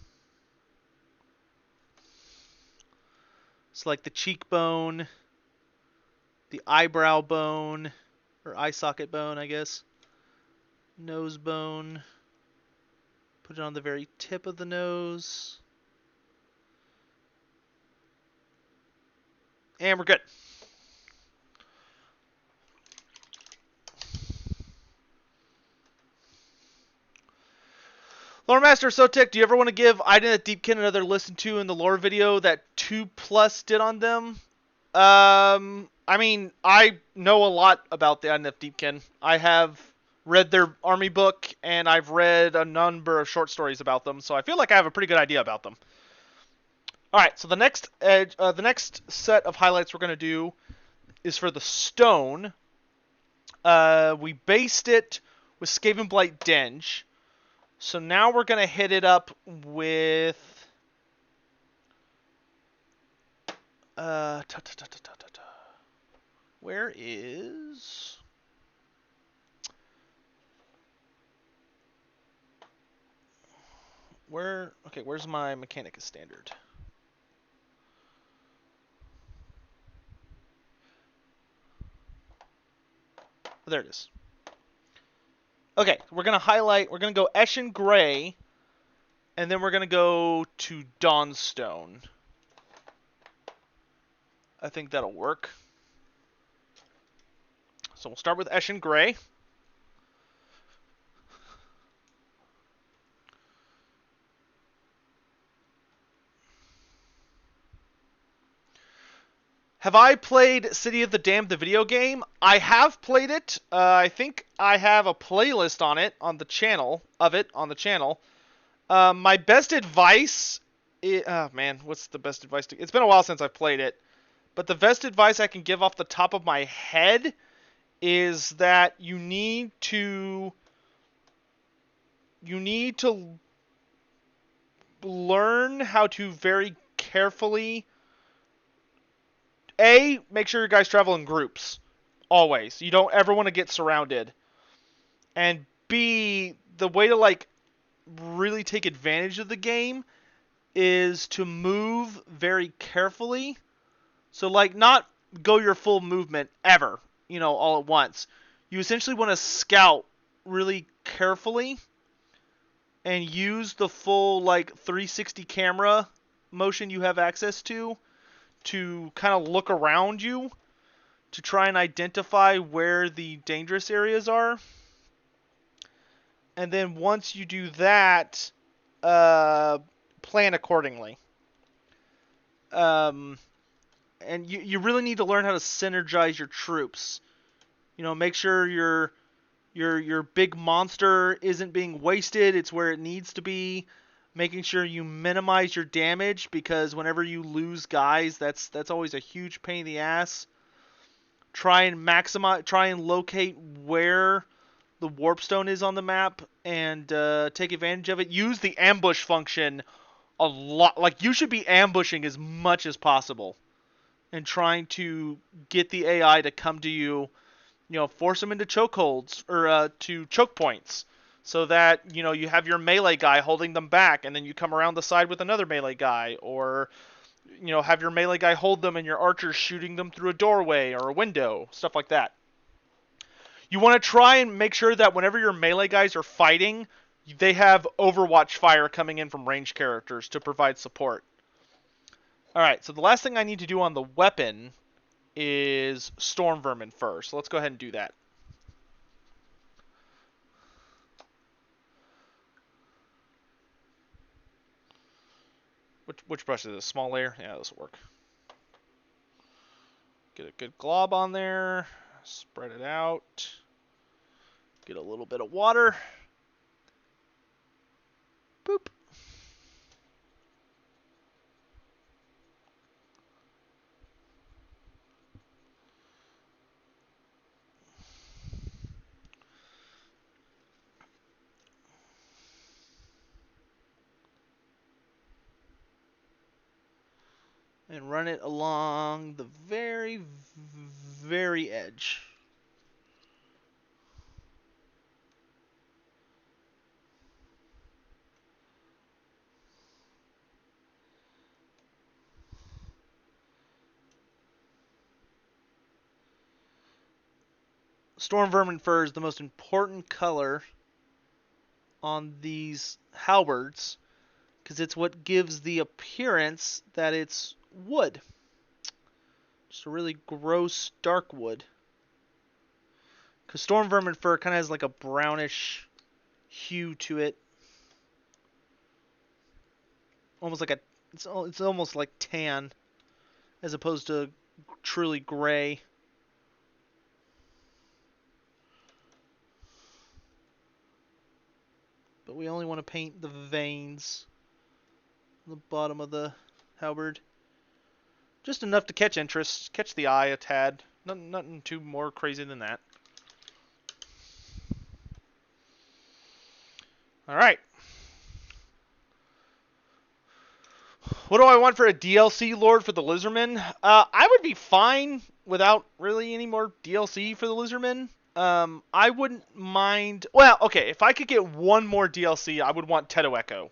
It's like the cheekbone, the eyebrow bone, or eye socket bone, I guess. Nose bone. Put it on the very tip of the nose. And we're good. Lore Master Sotek, do you ever want to give Iden at Deepkin another listen to in the lore video that 2+ did on them? I mean, I know a lot about the Iden at Deepkin. I have read their army book, and I've read a number of short stories about them, so I feel like I have a pretty good idea about them. Alright, so the next set of highlights we're going to do is for the stone. We based it with Skaven Blight Denge. So now we're going to hit it up with... Where is... Okay, where's my Mechanicus standard? Oh, there it is. Okay, we're going to go Eshin Gray, and then we're going to go to Dawnstone. I think that'll work. So we'll start with Eshin Gray. Have I played City of the Damned, the video game? I have played it. I think I have a playlist on it on the channel. My best advice... oh, man, what's the best advice? It's been a while since I've played it. But the best advice I can give off the top of my head is that you need to learn how to very carefully... A, make sure your guys travel in groups. Always. You don't ever want to get surrounded. And B, the way to, like, really take advantage of the game is to move very carefully. So, like, not go your full movement ever, all at once. You essentially want to scout really carefully and use the full, like, 360 camera motion you have access to kind of look around you to try and identify where the dangerous areas are. And then once you do that, plan accordingly. And you really need to learn how to synergize your troops. Make sure your big monster isn't being wasted. It's where it needs to be. Making sure you minimize your damage, because whenever you lose guys, that's always a huge pain in the ass. Try and locate where the warpstone is on the map and take advantage of it. Use the ambush function a lot. Like, you should be ambushing as much as possible and trying to get the AI to come to you, force them into chokeholds or to choke points. So that, you have your melee guy holding them back, and then you come around the side with another melee guy, or, have your melee guy hold them and your archers shooting them through a doorway or a window, stuff like that. You want to try and make sure that whenever your melee guys are fighting, they have Overwatch fire coming in from ranged characters to provide support. Alright, so the last thing I need to do on the weapon is Storm Vermin first. So let's go ahead and do that. Which brush is this? Small layer? Yeah, this will work. Get a good glob on there. Spread it out. Get a little bit of water. Boop. And run it along the very, very edge. Storm Vermin Fur is the most important color on these halberds, because it's what gives the appearance that it's wood. Just a really gross dark wood. Because Storm Vermin Fur kind of has like a brownish hue to it. almost like it's almost like tan as opposed to truly gray. But we only want to paint the veins on the bottom of the halberd. Just enough to catch interest, catch the eye a tad. Nothing too more crazy than that. Alright. What do I want for a DLC Lord for the Lizardmen? I would be fine without really any more DLC for the Lizardmen. I wouldn't mind... Well, okay, if I could get one more DLC, I would want Teto Echo,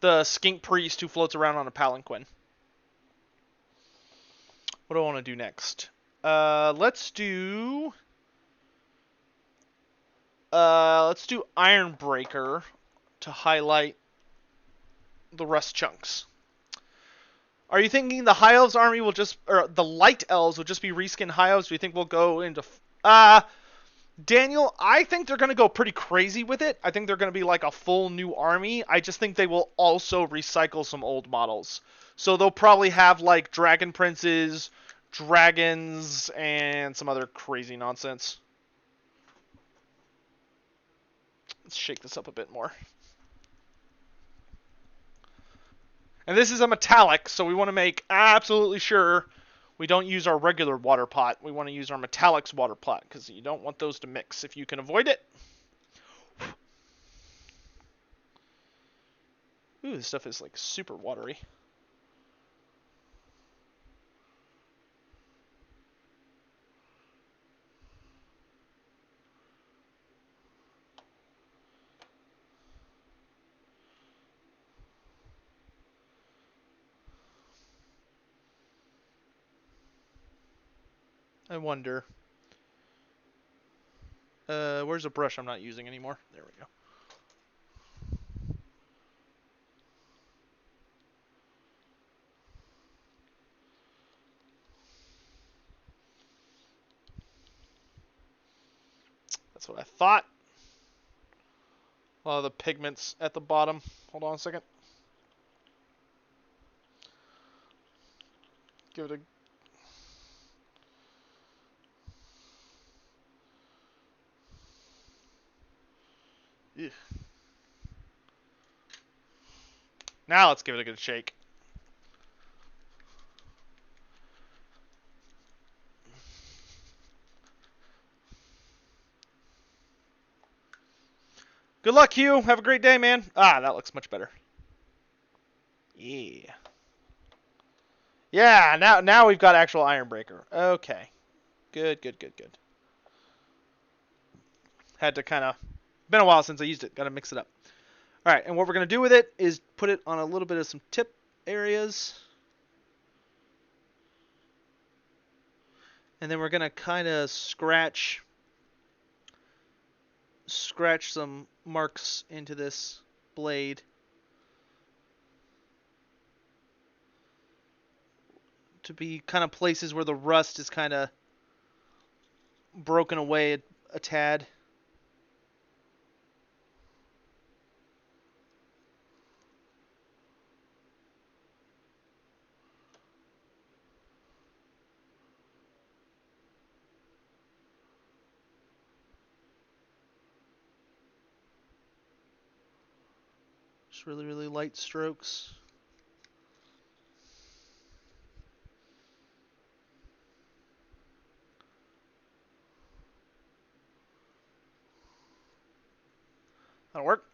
the skink priest who floats around on a palanquin. What do I want to do next? Let's do Ironbreaker to highlight the rust chunks. Are you thinking the High Elves army will just, or the Light Elves will just be reskin High Elves? Do you think we'll go into, Daniel, I think they're going to go pretty crazy with it. I think they're going to be like a full new army. I just think they will also recycle some old models. So they'll probably have like Dragon Princes, dragons, and some other crazy nonsense. Let's shake this up a bit more. And this is a metallic, so we want to make absolutely sure we don't use our regular water pot. We want to use our metallics water pot, because you don't want those to mix if you can avoid it. Ooh, this stuff is like super watery. I wonder. Where's a brush I'm not using anymore? There we go. That's what I thought. A lot of the pigments at the bottom. Hold on a second. Give it a... Ugh. Now let's give it a good shake. Good luck, Hugh. Have a great day, man. Ah, that looks much better. Yeah. Yeah, now we've got actual Ironbreaker. Okay. Good. Had to kind of... Been a while since I used it. Got to mix it up. Alright, and what we're going to do with it is put it on a little bit of some tip areas. And then we're going to kind of scratch some marks into this blade. To be kind of places where the rust is kind of broken away a tad. Just really light strokes. That'll work.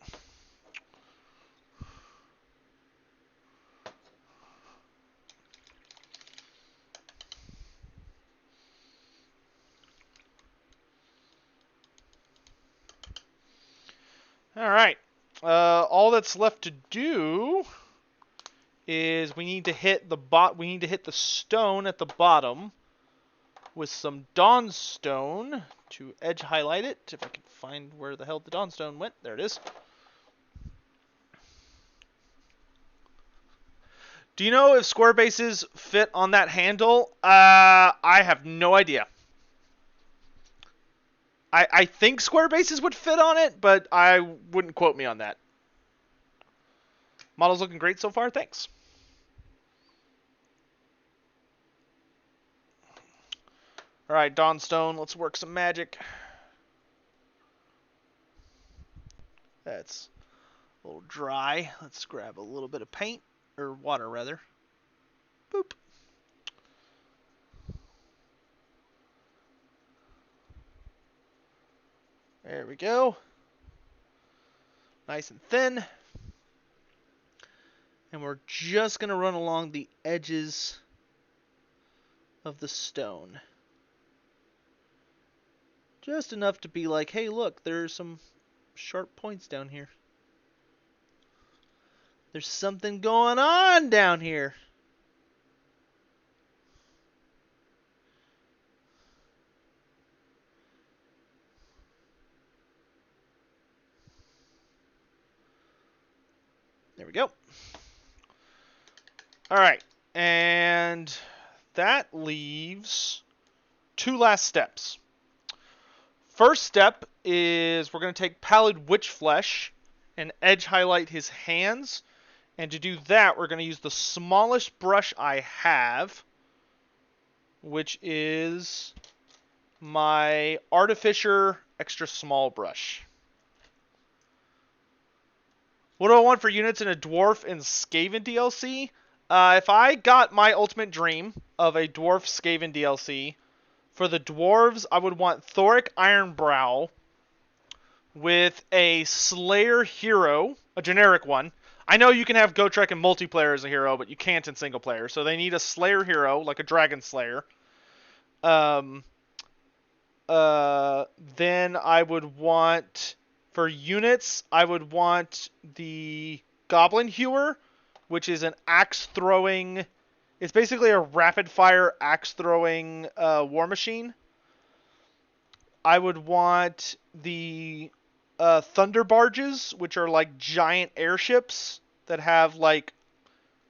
All right. All that's left to do is we need to hit the stone at the bottom with some Dawnstone to edge highlight it. If I can find where the hell the Dawnstone went. There it is. Do you know if square bases fit on that handle? I have no idea. I think square bases would fit on it, but I wouldn't quote me on that. Model's looking great so far. Thanks. All right, Dawnstone. Let's work some magic. That's a little dry. Let's grab a little bit of paint, or water rather. Boop. There we go. Nice and thin. And we're just going to run along the edges of the stone. Just enough to be like, hey, look, there's some sharp points down here. There's something going on down here. There we go. All right, and that leaves two last steps. First step is we're going to take Pallid Witch Flesh and edge highlight his hands. And to do that, we're going to use the smallest brush I have, which is my Artificer extra small brush. What do I want for units in a Dwarf and Skaven DLC? If I got my ultimate dream of a Dwarf Skaven DLC, for the Dwarves, I would want Thoric Ironbrow with a Slayer hero, a generic one. I know you can have Gotrek in multiplayer as a hero, but you can't in single player. So they need a Slayer hero, like a Dragon Slayer. Then I would want, for units, I would want the Goblin Hewer, which is an axe-throwing... It's basically a rapid-fire axe-throwing war machine. I would want the Thunder Barges, which are like giant airships that have like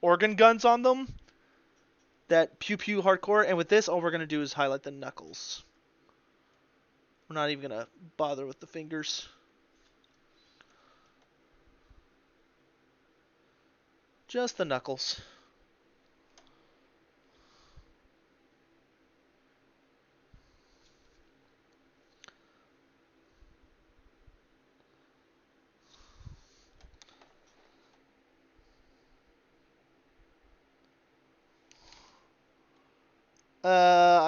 organ guns on them that pew-pew hardcore. And with this, all we're going to do is highlight the knuckles. We're not even going to bother with the fingers. Just the knuckles.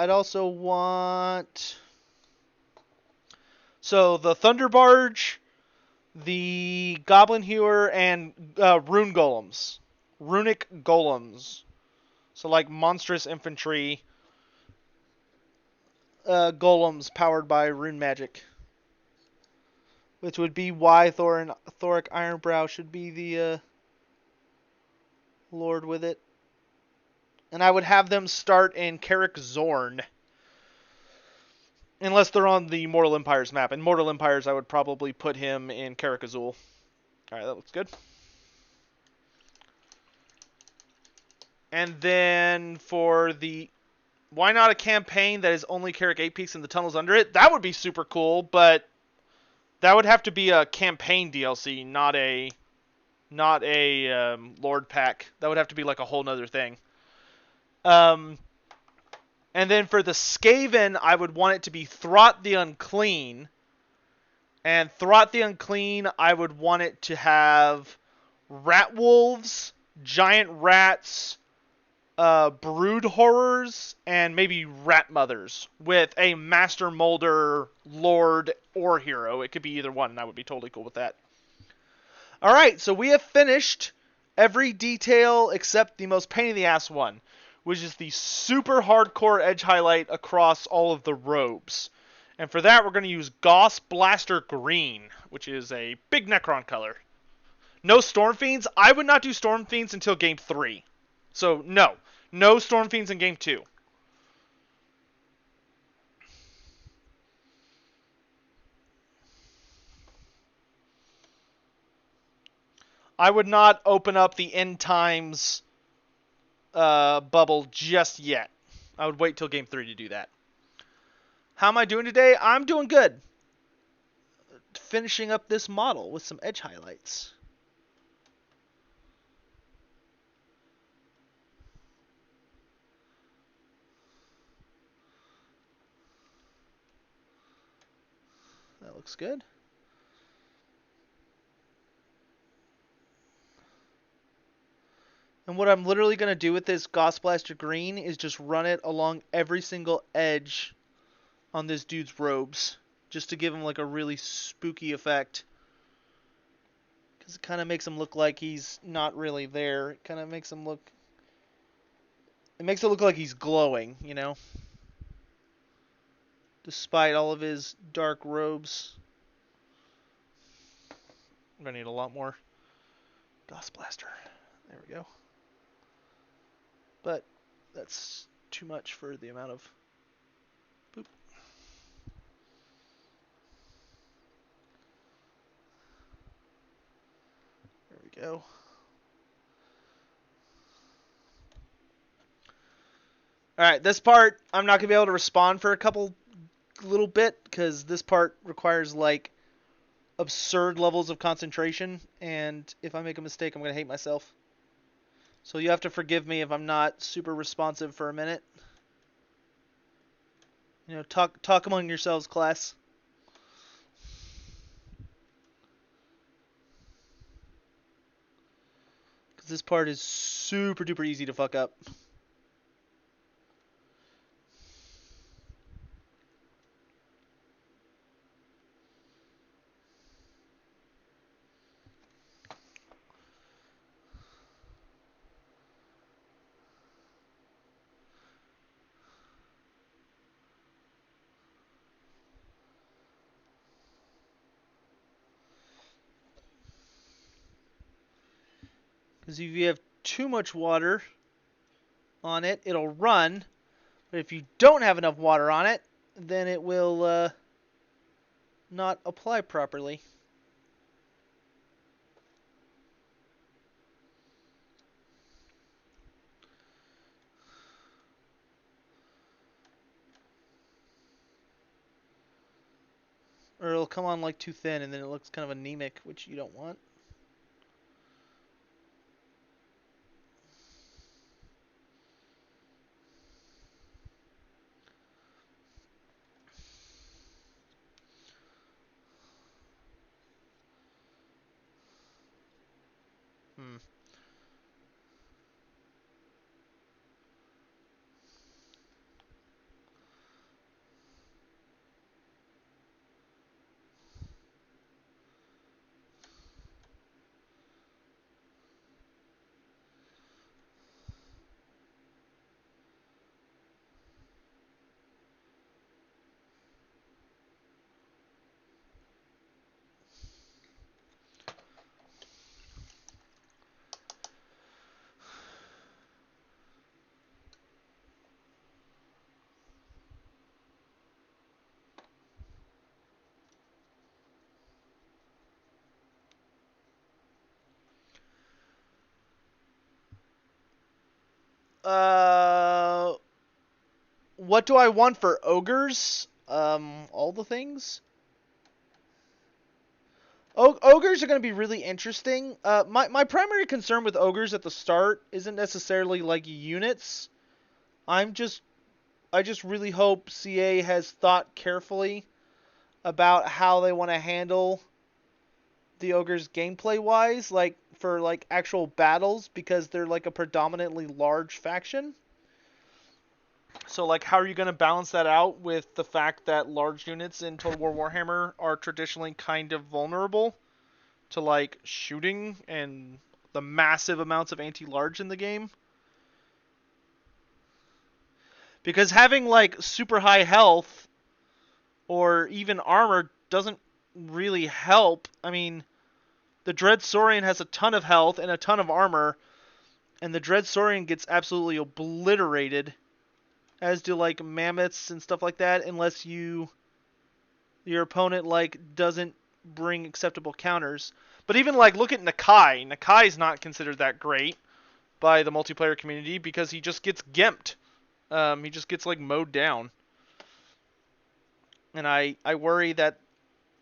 I'd also want... So, the Thunder Barge, the Goblin Hewer, and Rune Golems. Runic Golems. So, like, monstrous infantry golems powered by rune magic. Which would be why Thoric Ironbrow should be the Lord with it. And I would have them start in Carrick Zorn. Unless they're on the Mortal Empires map. In Mortal Empires, I would probably put him in Carrick Azul. Alright, that looks good. And then for the... Why not a campaign that is only Carrick 8 Peaks and the tunnels under it? That would be super cool, but that would have to be a campaign DLC, not a Lord pack. That would have to be like a whole nother thing. And then for the Skaven, I would want it to be Throt the Unclean. And Throt the Unclean, I would want it to have Rat Wolves, Giant Rats, Brood Horrors, and maybe Rat Mothers with a Master Molder, Lord, or Hero. It could be either one, and I would be totally cool with that. Alright, so we have finished every detail except the most pain in the ass one, which is the super hardcore edge highlight across all of the robes. And for that, we're going to use Goss Blaster Green, which is a big Necron color. No Storm Fiends. I would not do Storm Fiends until Game 3. So, no. No Storm Fiends in Game 2. I would not open up the End Times bubble just yet. I would wait till Game 3 to do that. How am I doing today? I'm doing good. Finishing up this model with some edge highlights. looks good. And what I'm literally going to do with this Gauss Blaster Green is just run it along every single edge on this dude's robes. Just to give him like a really spooky effect. Because it kind of makes him look like he's not really there. It kind of makes him look... It makes it look like he's glowing, you know? Despite all of his dark robes. I'm going to need a lot more Gauss Blaster. There we go. But that's too much for the amount of... Boop. There we go. Alright, this part, I'm not going to be able to respond for a little bit, because this part requires, like, absurd levels of concentration, and if I make a mistake, I'm going to hate myself. So you have to forgive me if I'm not super responsive for a minute. You know, talk among yourselves, class. Because this part is super duper easy to fuck up. Because if you have too much water on it, it'll run. But if you don't have enough water on it, then it will not apply properly. Or it'll come on like too thin and then it looks kind of anemic, which you don't want. Hmm. What do I want for ogres? All the things. Ogres are going to be really interesting. My primary concern with ogres at the start isn't necessarily like units. I just really hope CA has thought carefully about how they want to handle the ogres gameplay wise, like for like actual battles, because they're like a predominantly large faction. So, like, how are you going to balance that out with the fact that large units in Total War Warhammer are traditionally kind of vulnerable to, like, shooting and the massive amounts of anti-large in the game? Because having, like, super high health or even armor doesn't really help. I mean, the Dread Saurian has a ton of health and a ton of armor, and the Dread Saurian gets absolutely obliterated, as do like mammoths and stuff like that, unless your opponent like doesn't bring acceptable counters. But even like look at Nakai. Nakai's not considered that great by the multiplayer community because he just gets gimped. He just gets like mowed down. And I worry that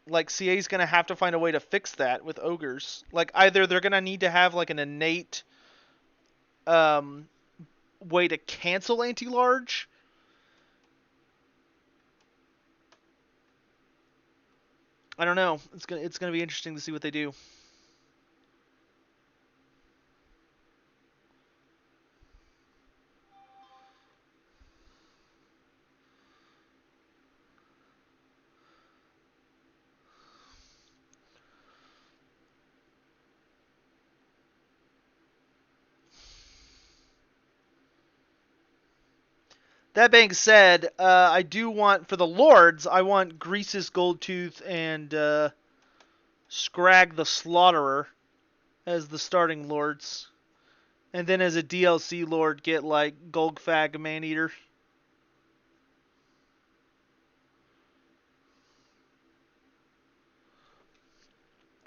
like CA's gonna have to find a way to fix that with ogres. Like either they're gonna need to have like an innate way to cancel anti-large, I don't know. It's gonna be interesting to see what they do. That being said, I do want for the lords. I want Grease's Goldtooth and Scrag the Slaughterer as the starting lords, and then as a DLC lord, get like Golgfag Maneater.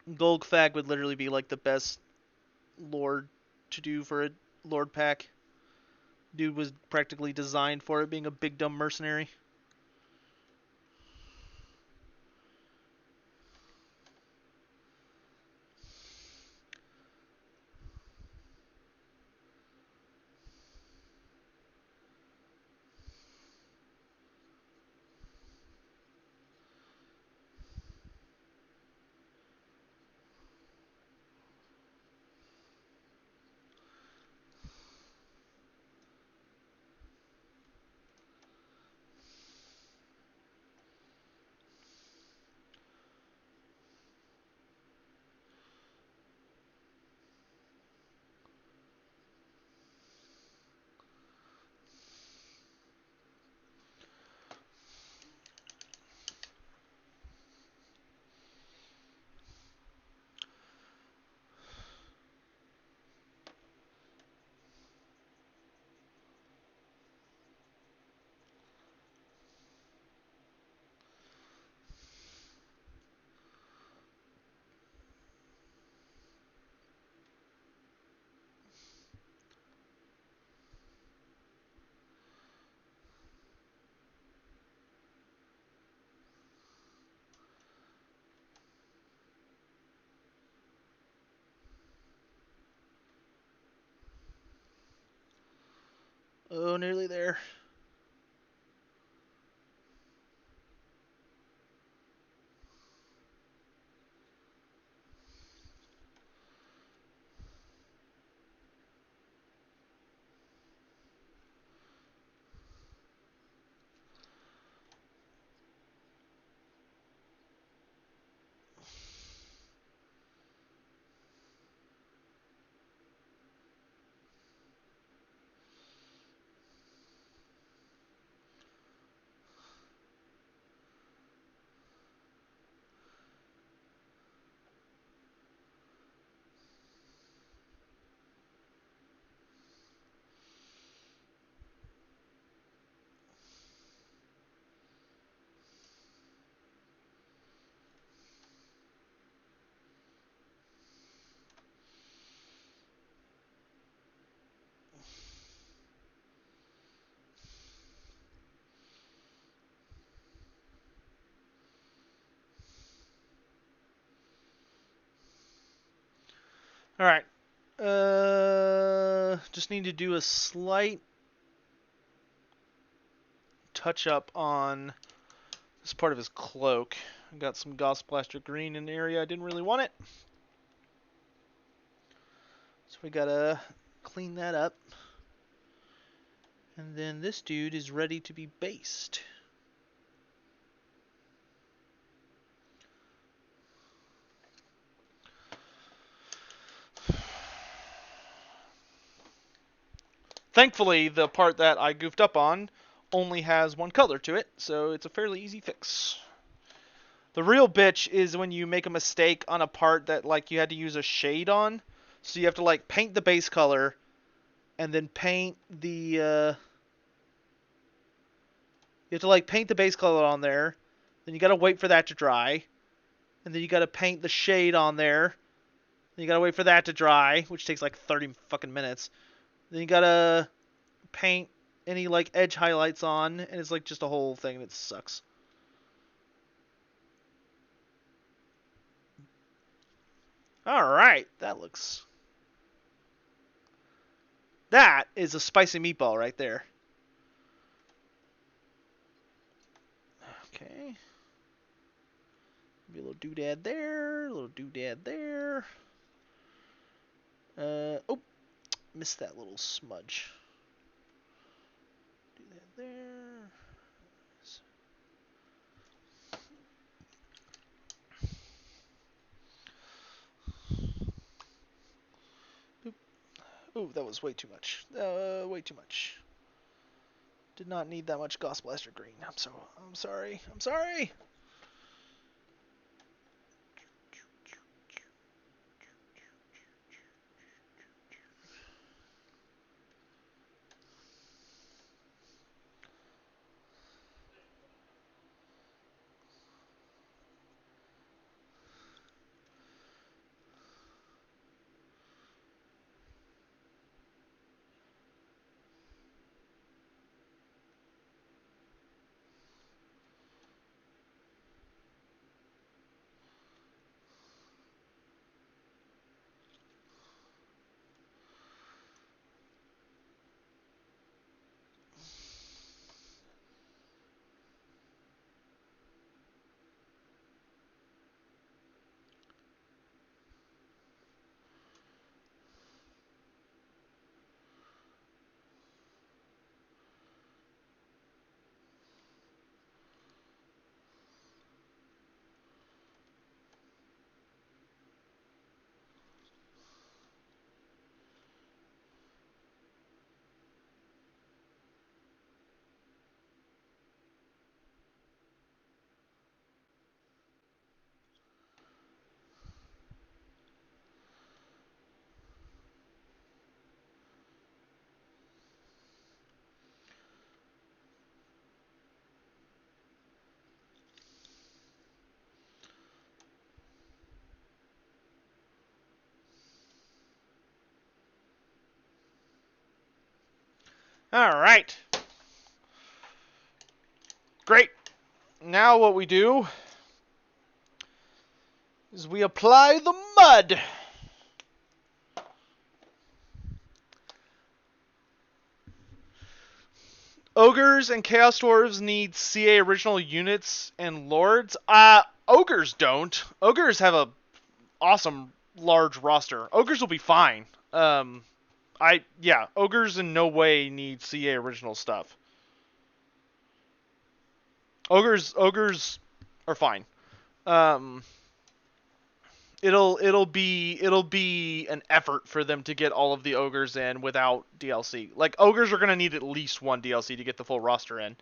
Golgfag would literally be like the best lord to do for a lord pack. Dude was practically designed for it, being a big dumb mercenary. Oh, nearly there. All right. Just need to do a slight touch up on this part of his cloak. I got some Gauss Blaster green in the area I didn't really want it. So we gotta clean that up. And then this dude is ready to be based. Thankfully, the part that I goofed up on only has one color to it, so it's a fairly easy fix. The real bitch is when you make a mistake on a part that like you had to use a shade on. So you have to like paint the base color and then paint the you have to like paint the base color on there. Then you got to wait for that to dry. And then you got to paint the shade on there. Then you got to wait for that to dry, which takes like 30 fucking minutes. Then you got to paint any like edge highlights on, and it's like just a whole thing, and it sucks. All right, that is a spicy meatball right there. Okay. Maybe a little doodad there, a little doodad there. Oh, missed that little smudge. Do that there. Boop. Ooh, that was way too much. Way too much. Did not need that much Gauss Blaster green. I'm sorry. I'm sorry. All right. Great. Now what we do is we apply the mud. Ogres and Chaos Dwarves need CA original units and lords. Ogres don't. Ogres have a awesome large roster. Ogres will be fine. Ogres in no way need CA original stuff. Ogres are fine. It'll be an effort for them to get all of the ogres in without DLC. Like, ogres are gonna need at least one DLC to get the full roster in.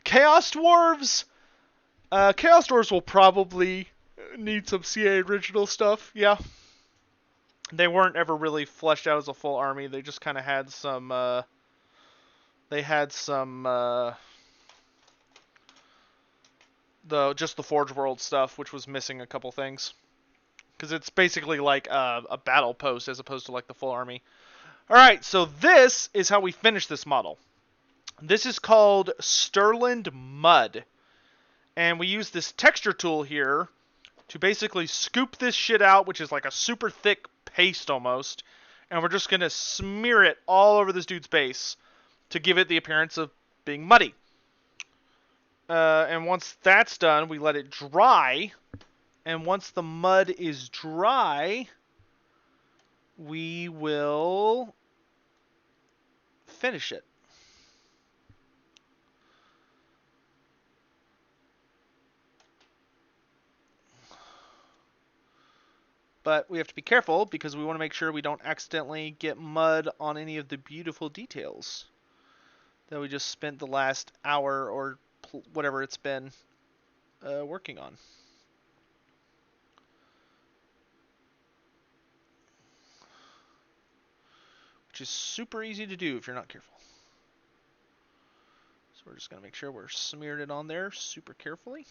Chaos Dwarves will probably need some CA original stuff. Yeah, they weren't ever really fleshed out as a full army. They just kind of had some. The Forge World stuff, which was missing a couple things. Because it's basically like a battle post as opposed to like the full army. Alright, so this is how we finish this model. This is called Stirland Mud. And we use this texture tool here to basically scoop this shit out, which is like a super thick paste almost. And we're just going to smear it all over this dude's base to give it the appearance of being muddy. And once that's done, we let it dry. And once the mud is dry, we will finish it. But we have to be careful because we want to make sure we don't accidentally get mud on any of the beautiful details that we just spent the last hour or whatever it's been working on. Which is super easy to do if you're not careful. So we're just going to make sure we're smeared it on there super carefully.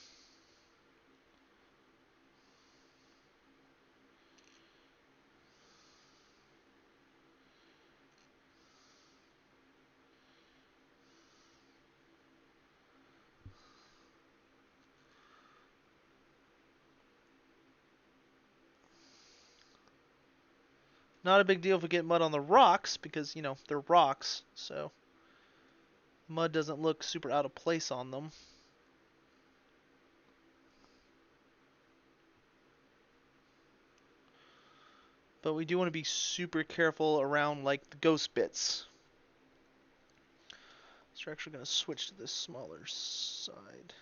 Not a big deal if we get mud on the rocks because, you know, they're rocks, so mud doesn't look super out of place on them. But we do want to be super careful around, like, the ghost bits. So we're actually going to switch to this smaller side.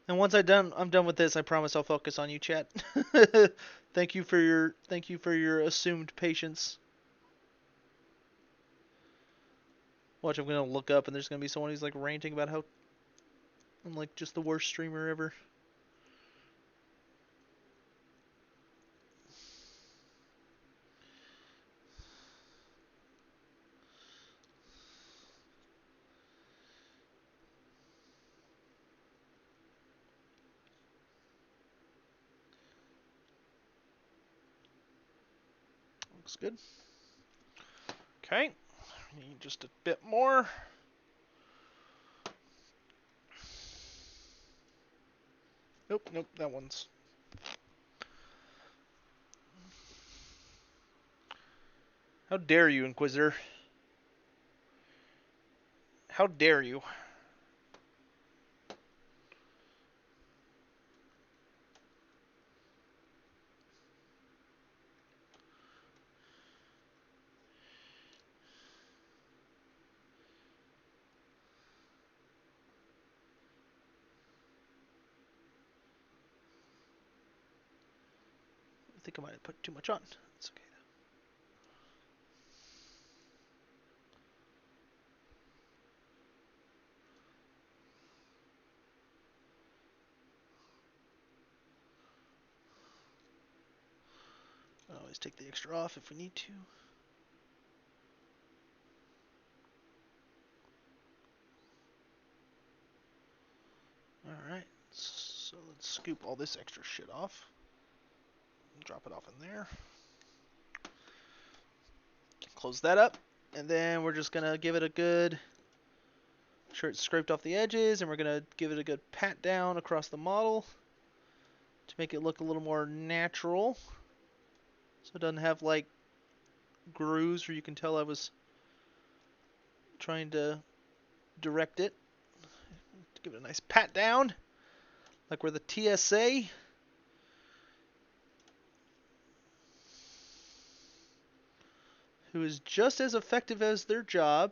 And once I'm done with this, I promise I'll focus on you, chat. Thank you for your assumed patience. Watch, I'm gonna look up and there's gonna be someone who's like ranting about how I'm like just the worst streamer ever. Looks good. Okay. Need just a bit more. Nope, that one's. How dare you, Inquisitor? How dare you? I think I might have put too much on. It's okay. I'll always take the extra off if we need to. Alright, so let's scoop all this extra shit off. Drop it off in there. Close that up. And then we're just going to give it a good... Sure it's scraped off the edges, and we're going to give it a good pat down across the model to make it look a little more natural. So it doesn't have, like, grooves where you can tell I was trying to direct it. Give it a nice pat down, like we're the TSA. Who is just as effective as their job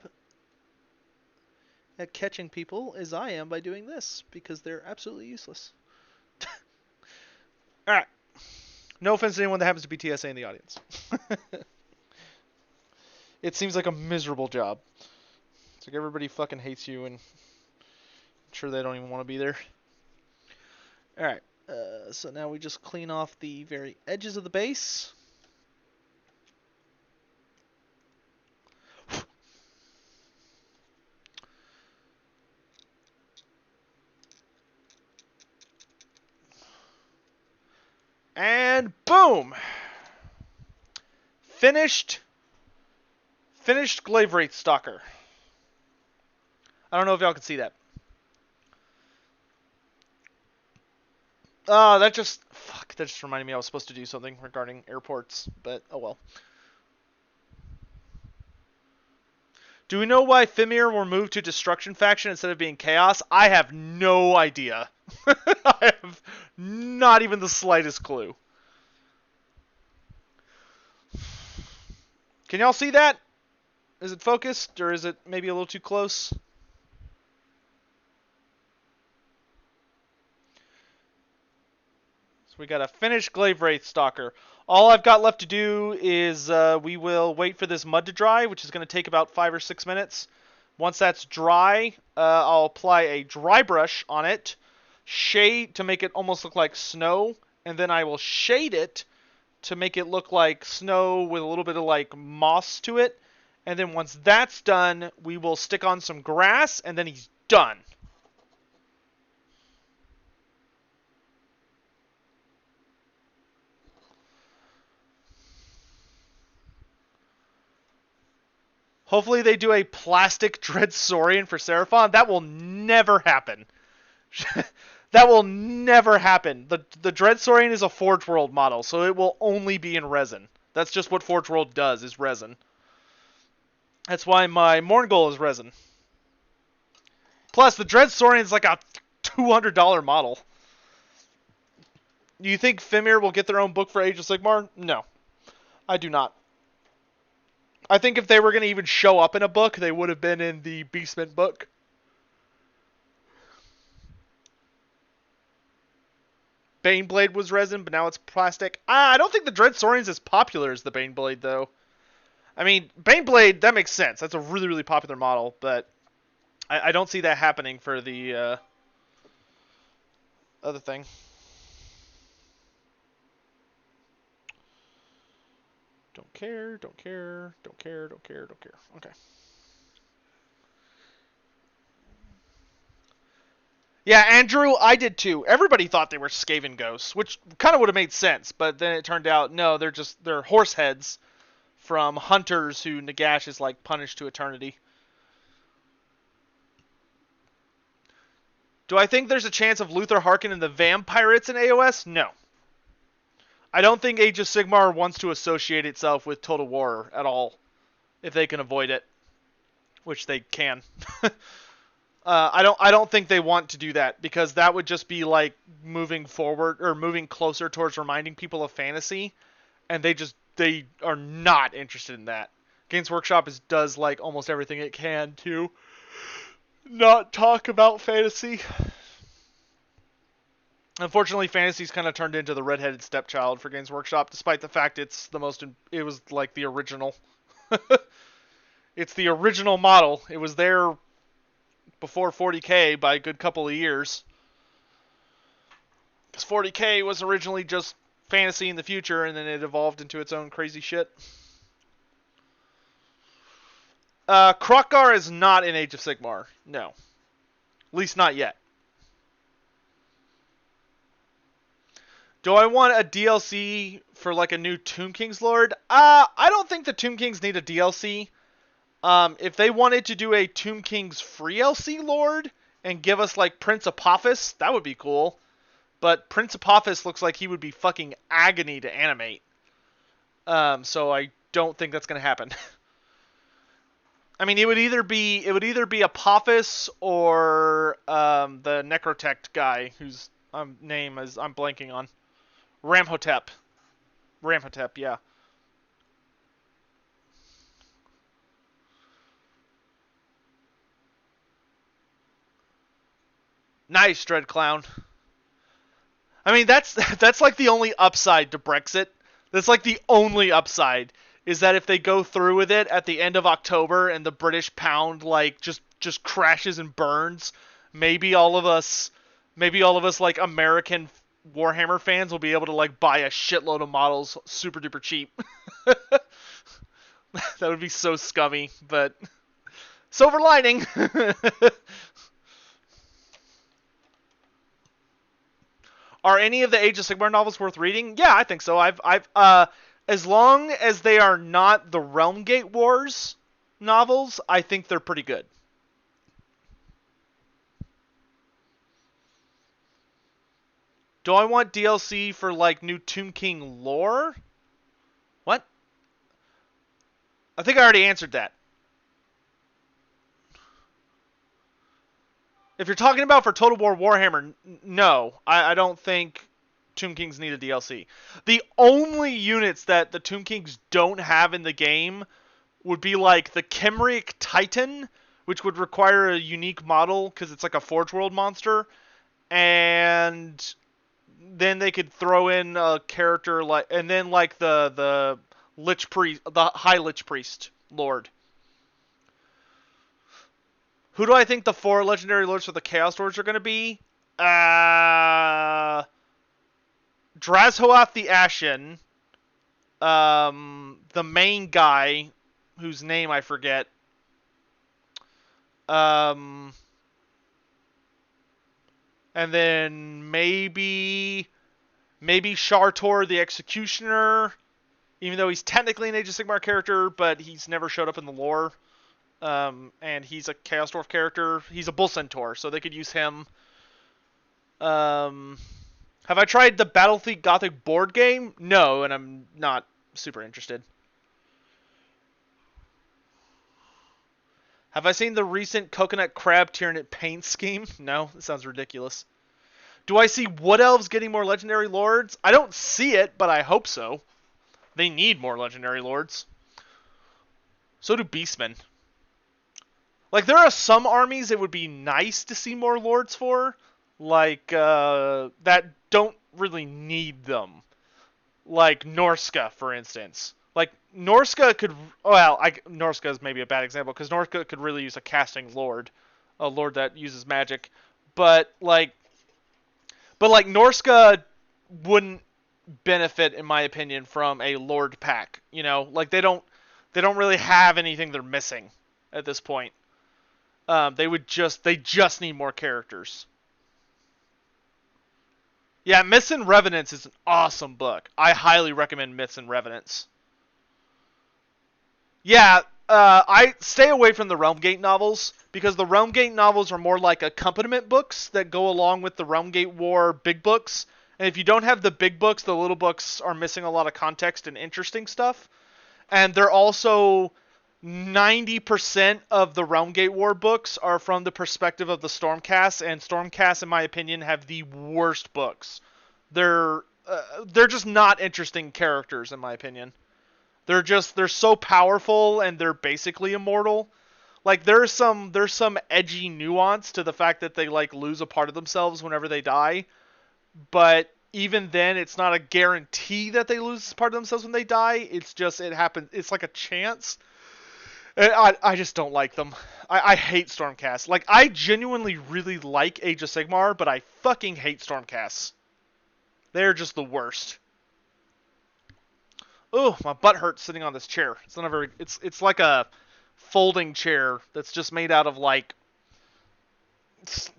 at catching people as I am by doing this, because they're absolutely useless. Alright. No offense to anyone that happens to be TSA in the audience. It seems like a miserable job. It's like everybody fucking hates you, and I'm sure they don't even want to be there. Alright, so now we just clean off the very edges of the base. And boom! Finished Glaive Wraith Stalker. I don't know if y'all can see that. That just reminded me I was supposed to do something regarding airports, but oh well. Do we know why Fimir were moved to Destruction Faction instead of being Chaos? I have no idea. I have not even the slightest clue. Can y'all see that? Is it focused, or is it maybe a little too close? So we got a finished Glaive Wraith Stalker. All I've got left to do is we will wait for this mud to dry, which is going to take about 5 or 6 minutes. Once that's dry, I'll apply a dry brush on it, shade to make it almost look like snow, and then I will shade it to make it look like snow with a little bit of like moss to it. And then once that's done, we will stick on some grass, and then he's done. Hopefully they do a plastic Dreadsorian for Seraphon. That will never happen. That will never happen. The Dreadsorian is a Forge World model, so it will only be in resin. That's just what Forge World does, is resin. That's why my Morngul is resin. Plus, the Dreadsorian is like a $200 model. Do you think Fimir will get their own book for Age of Sigmar? No. I do not. I think if they were going to even show up in a book, they would have been in the Beastman book. Baneblade was resin, but now it's plastic. I don't think the Dreadsorian is as popular as the Baneblade, though. I mean, Baneblade, that makes sense. That's a really, really popular model, but I don't see that happening for the other thing. Don't care, don't care, don't care, don't care, don't care. Okay. Yeah, Andrew, I did too. Everybody thought they were Skaven ghosts, which kind of would have made sense, but then it turned out, no, they're horse heads from hunters who Nagash is like punished to eternity. Do I think there's a chance of Luther Harkin and the Vampirates in AOS? No. I don't think Age of Sigmar wants to associate itself with Total War at all, if they can avoid it, which they can. I don't think they want to do that, because that would just be like moving forward or moving closer towards reminding people of fantasy, and they are not interested in that. Games Workshop does like almost everything it can to not talk about fantasy. Unfortunately, fantasy's kind of turned into the redheaded stepchild for Games Workshop, despite the fact it was like the original. It's the original model. It was there before 40k by a good couple of years. Because 40k was originally just fantasy in the future, and then it evolved into its own crazy shit. Krokkar is not in Age of Sigmar. No. At least not yet. Do I want a DLC for like a new Tomb King's Lord? I don't think the Tomb Kings need a DLC. If they wanted to do a Tomb King's free LC Lord and give us like Prince Apophis, that would be cool. But Prince Apophis looks like he would be fucking agony to animate. So I don't think that's gonna happen. I mean, it would either be Apophis or the Necrotect guy whose name is I'm blanking on. Ramhotep, yeah. Nice, Dread Clown. I mean, that's like the only upside to Brexit. That's like the only upside is that if they go through with it at the end of October and the British pound like just crashes and burns, maybe all of us like American Warhammer fans will be able to like buy a shitload of models super duper cheap. That would be so scummy, but silver lining. Are any of the Age of Sigmar novels worth reading? Yeah, I think so. I've as long as they are not the Realmgate Wars novels, I think they're pretty good. Do I want DLC for like new Tomb King lore? What? I think I already answered that. If you're talking about for Total War Warhammer, no. I don't think Tomb Kings need a DLC. The only units that the Tomb Kings don't have in the game would be like the Kemric Titan, which would require a unique model because it's like a Forge World monster, and then they could throw in a character like, and then like the Lich Priest, the High Lich Priest Lord. Who do I think the 4 legendary lords for the Chaos Lords are going to be? Drazhoath the Ashen, the main guy, whose name I forget, and then maybe Shartor the Executioner, even though he's technically an Age of Sigmar character, but he's never showed up in the lore. And he's a Chaos Dwarf character. He's a Bull Centaur, so they could use him. Have I tried the Battlefleet Gothic board game? No, and I'm not super interested. Have I seen the recent Coconut Crab Tyrannid paint scheme? No, it sounds ridiculous. Do I see Wood Elves getting more Legendary Lords? I don't see it, but I hope so. They need more Legendary Lords. So do Beastmen. Like, there are some armies it would be nice to see more Lords for, like, that don't really need them. Like Norska, for instance. Like, Norska could... Well, Norska is maybe a bad example, because Norska could really use a casting Lord. A Lord that uses magic. But Norska wouldn't benefit, in my opinion, from a Lord pack. You know? Like, they don't really have anything they're missing at this point. They just need more characters. Yeah, Myths and Revenants is an awesome book. I highly recommend Myths and Revenants. Yeah, I stay away from the Realmgate novels, because the Realmgate novels are more like accompaniment books that go along with the Realmgate War big books. And if you don't have the big books, the little books are missing a lot of context and interesting stuff. And they're also... 90% of the Realmgate War books are from the perspective of the Stormcast, and Stormcast, in my opinion, have the worst books. They're just not interesting characters, in my opinion. They're so powerful, and they're basically immortal. Like, there's some edgy nuance to the fact that they, like, lose a part of themselves whenever they die, but even then, it's not a guarantee that they lose part of themselves when they die. It's just, it happens. It's like a chance. I just don't like them. I hate Stormcasts. Like, I genuinely really like Age of Sigmar, but I fucking hate Stormcasts. They're just the worst. Oh, my butt hurts sitting on this chair. It's not a very... It's like a folding chair that's just made out of, like,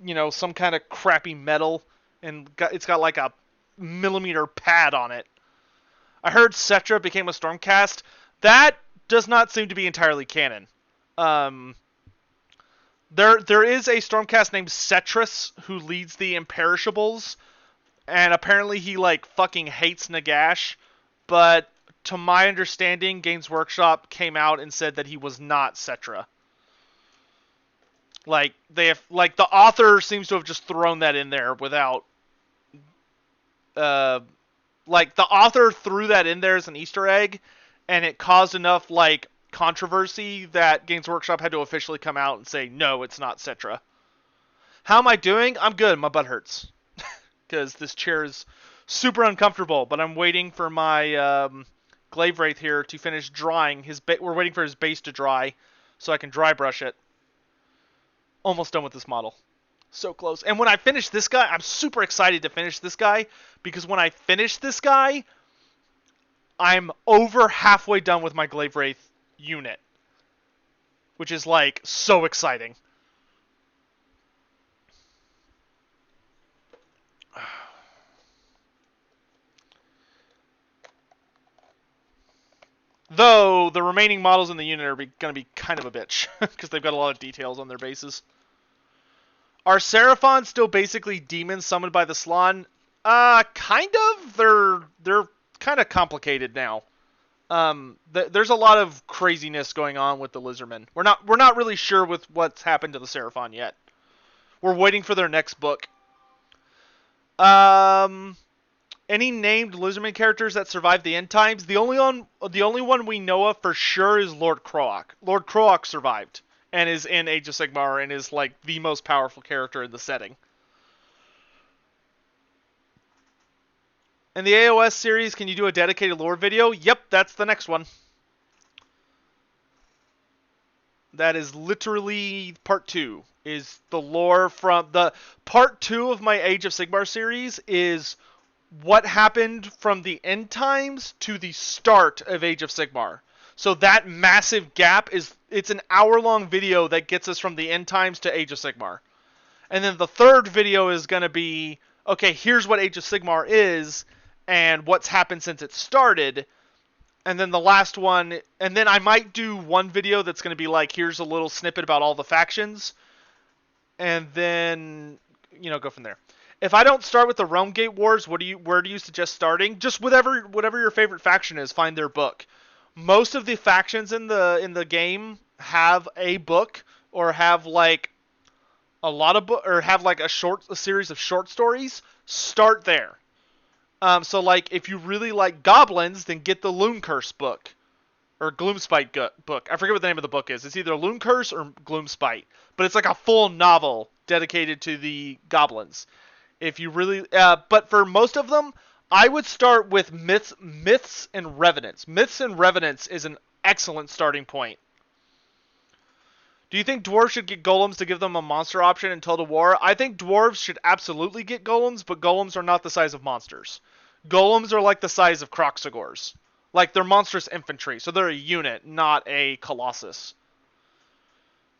you know, some kind of crappy metal, and it's got like a millimeter pad on it. I heard Cetra became a Stormcast. That does not seem to be entirely canon. There is a Stormcast named Cetrus who leads the Imperishables, and apparently he, like, fucking hates Nagash, but to my understanding, Games Workshop came out and said that he was not Cetra. Like, the author seems to have just thrown that in there without, like, the author threw that in there as an Easter egg, and it caused enough, like, controversy that Games Workshop had to officially come out and say, no, it's not Cetra. How am I doing? I'm good. My butt hurts. Because this chair is super uncomfortable, but I'm waiting for my Glaive Wraith here to finish drying. We're waiting for his base to dry so I can dry brush it. Almost done with this model. So close. And when I finish this guy, I'm super excited to finish this guy, because when I finish this guy, I'm over halfway done with my Glaive Wraith unit, which is, like, so exciting. Though, the remaining models in the unit are going to be kind of a bitch, because they've got a lot of details on their bases. Are Seraphons still basically demons summoned by the Slann? Kind of. They're kind of complicated now. There's a lot of craziness going on with the Lizardmen. We're not really sure with what's happened to the Seraphon yet. We're waiting for their next book. Any named Lizardman characters that survived the end times? The only one we know of for sure is Lord Croak. Lord Croak survived and is in Age of Sigmar and is, like, the most powerful character in the setting. In the AOS series, can you do a dedicated lore video? Yep, that's the next one. That is literally part 2. Is the lore from the part 2 of my Age of Sigmar series is what happened from the end times to the start of Age of Sigmar. So that massive gap it's an hour-long video that gets us from the end times to Age of Sigmar. And then the third video is going to be, okay, here's what Age of Sigmar is and what's happened since it started. And then the last one, and then I might do one video that's going to be like, here's a little snippet about all the factions. And then, go from there. If I don't start with the Realm Gate Wars, where do you suggest starting? Just whatever your favorite faction is, find their book. Most of the factions in the game have a book or have like a lot of or have like a series of short stories. Start there. So like if you really like goblins, then get the Loon Curse book or Gloomspite book. I forget what the name of the book is. It's either Loon Curse or Gloomspite, but it's like a full novel dedicated to the goblins. If you really, but for most of them, I would start with Myths and Revenants. Myths and Revenants is an excellent starting point. Do you think dwarves should get golems to give them a monster option in Total War? I think dwarves should absolutely get golems, but golems are not the size of monsters. Golems are like the size of Kroxigors. Like, they're monstrous infantry, so they're a unit, not a colossus.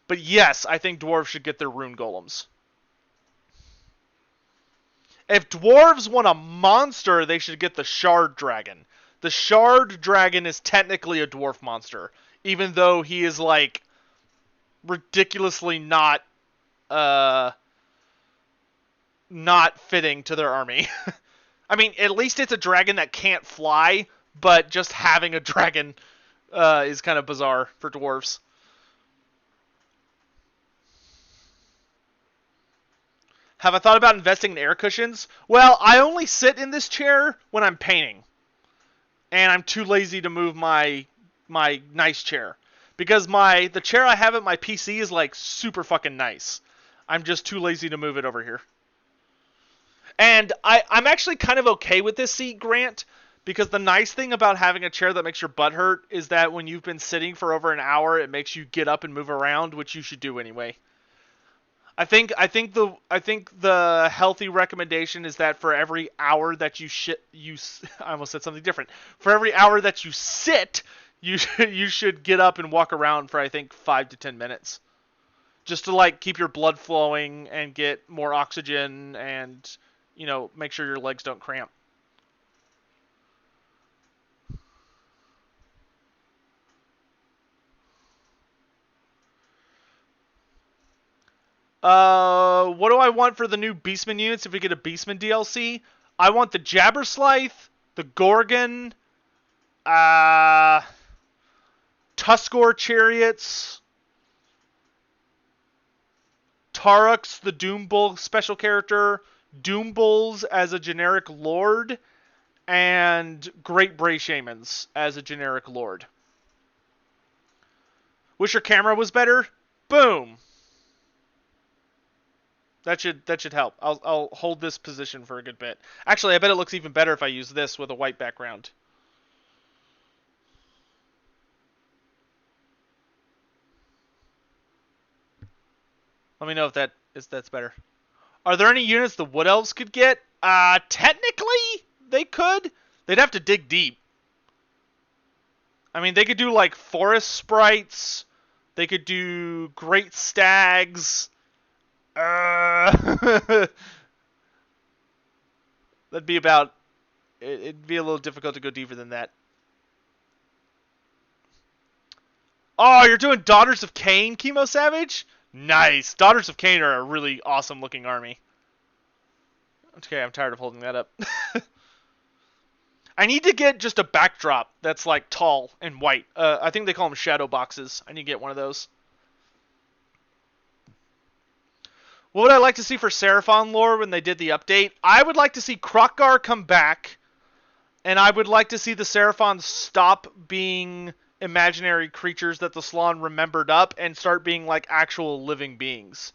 But yes, I think dwarves should get their rune golems. If dwarves want a monster, they should get the Shard Dragon. The Shard Dragon is technically a dwarf monster, even though he is, like, ridiculously not fitting to their army. I mean, at least it's a dragon that can't fly, but just having a dragon is kind of bizarre for dwarves. Have I thought about investing in air cushions? Well, I only sit in this chair when I'm painting. And I'm too lazy to move my nice chair. Because the chair I have at my PC is like super fucking nice. I'm just too lazy to move it over here. And I'm actually kind of okay with this seat, Grant, because the nice thing about having a chair that makes your butt hurt is that when you've been sitting for over an hour, it makes you get up and move around, which you should do anyway. I think the healthy recommendation is that for every hour that I almost said something different. For every hour that you sit, you should get up and walk around for I think 5 to 10 minutes, just to like keep your blood flowing and get more oxygen and make sure your legs don't cramp. What do I want for the new Beastman units if we get a Beastman DLC? I want the Jabberslythe, the Gorgon, Tuskor chariots, Tarux, the Doom Bull special character, Doom Bulls as a generic lord, and Great Bray Shamans as a generic lord. Wish your camera was better? Boom! That should help. I'll hold this position for a good bit. Actually, I bet it looks even better if I use this with a white background. Let me know if that's better. Are there any units the Wood Elves could get? Technically, they could. They'd have to dig deep. I mean, they could do like forest sprites. They could do great stags. That'd be about. It'd be a little difficult to go deeper than that. Oh, you're doing Daughters of Cain, Chemo Savage? Nice. Daughters of Cain are a really awesome looking army. Okay, I'm tired of holding that up. I need to get just a backdrop that's like tall and white. I think they call them shadow boxes. I need to get one of those. What would I like to see for Seraphon lore when they did the update? I would like to see Krokgar come back, and I would like to see the Seraphons stop being imaginary creatures that the Slann remembered up and start being like actual living beings.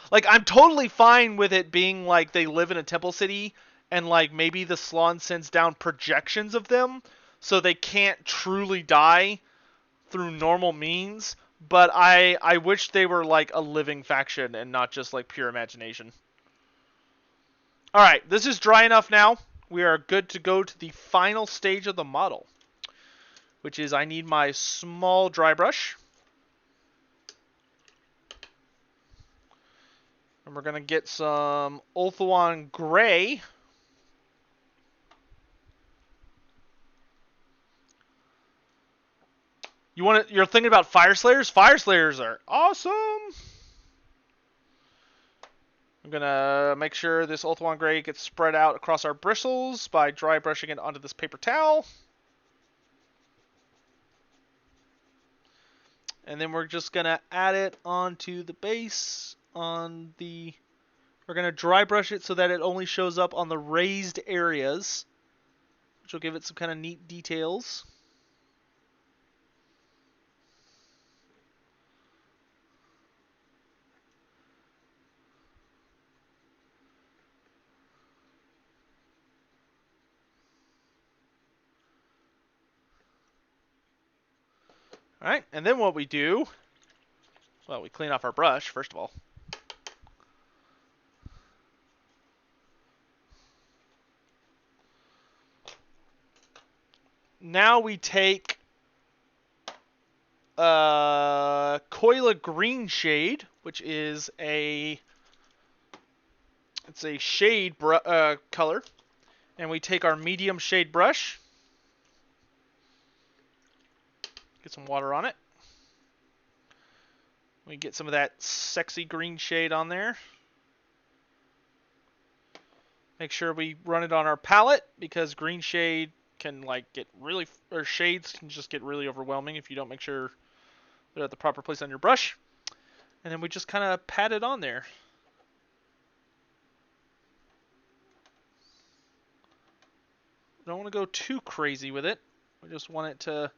Like, I'm totally fine with it being like they live in a temple city and like maybe the Salon sends down projections of them, so they can't truly die through normal means. But I wish they were like a living faction and not just like pure imagination. All right, this is dry enough now. We are good to go to the final stage of the model, which is I need my small dry brush. And we're going to get some Ulthuan Gray. You're thinking about Fire Slayers? Fire Slayers are awesome! I'm going to make sure this Ulthuan Gray gets spread out across our bristles by dry brushing it onto this paper towel. And then we're just going to add it onto the base on the... We're going to dry brush it so that it only shows up on the raised areas, which will give it some kind of neat details. All right, and then what we do, well, we clean off our brush, first of all. Now we take Koila Green Shade, which is it's a shade color, and we take our medium shade brush, get some water on it. We get some of that sexy green shade on there. Make sure we run it on our palette, because green shade can like get really, or shades can just get really overwhelming if you don't make sure they're at the proper place on your brush. And then we just kind of pat it on there. Don't want to go too crazy with it. We just want it to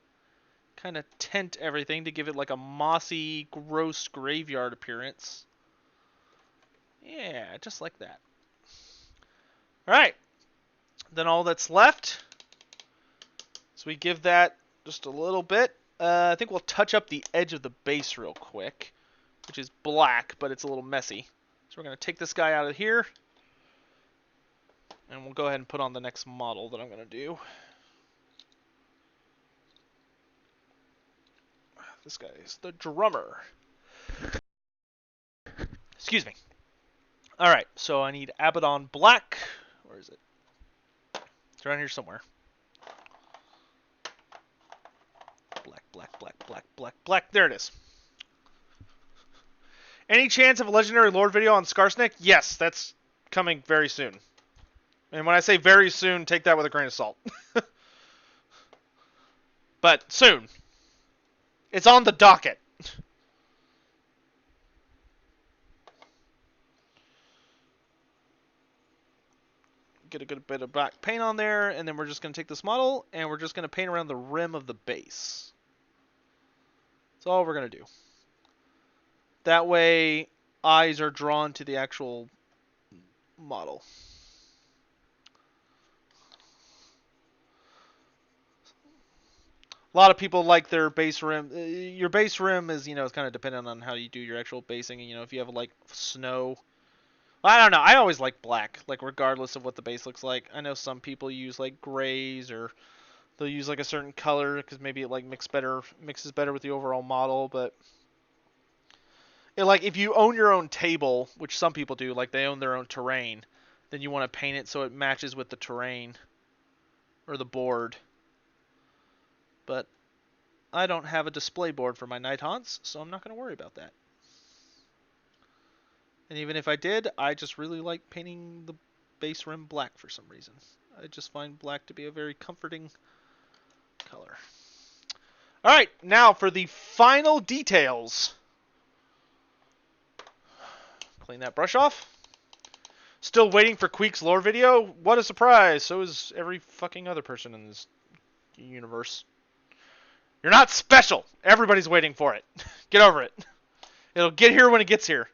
kind of tint everything to give it like a mossy, gross graveyard appearance. Yeah, just like that. Alright. Then all that's left, so we give that just a little bit. I think we'll touch up the edge of the base real quick, which is black, but it's a little messy. So we're going to take this guy out of here, and we'll go ahead and put on the next model that I'm going to do. This guy is the drummer. Excuse me. Alright, so I need Abaddon Black. Where is it? It's around here somewhere. Black. There it is. Any chance of a Legendary Lord video on Skarsnik? Yes, that's coming very soon. And when I say very soon, take that with a grain of salt. But soon. It's on the docket. Get a good bit of black paint on there, and then we're just going to take this model, and we're just going to paint around the rim of the base. That's all we're going to do. That way, eyes are drawn to the actual model. A lot of people like their base rim. Your base rim is, is kind of dependent on how you do your actual basing. And, if you have, like, snow... I don't know. I always like black, like, regardless of what the base looks like. I know some people use, like, grays, or they'll use, like, a certain color, because maybe it, like, mixes better with the overall model, but... like, if you own your own table, which some people do, like, they own their own terrain, then you want to paint it so it matches with the terrain, or the board. But I don't have a display board for my Nighthaunts, so I'm not going to worry about that. And even if I did, I just really like painting the base rim black for some reason. I just find black to be a very comforting color. Alright, now for the final details. Clean that brush off. Still waiting for Queek's lore video? What a surprise! So is every fucking other person in this universe. You're not special! Everybody's waiting for it. Get over it. It'll get here when it gets here.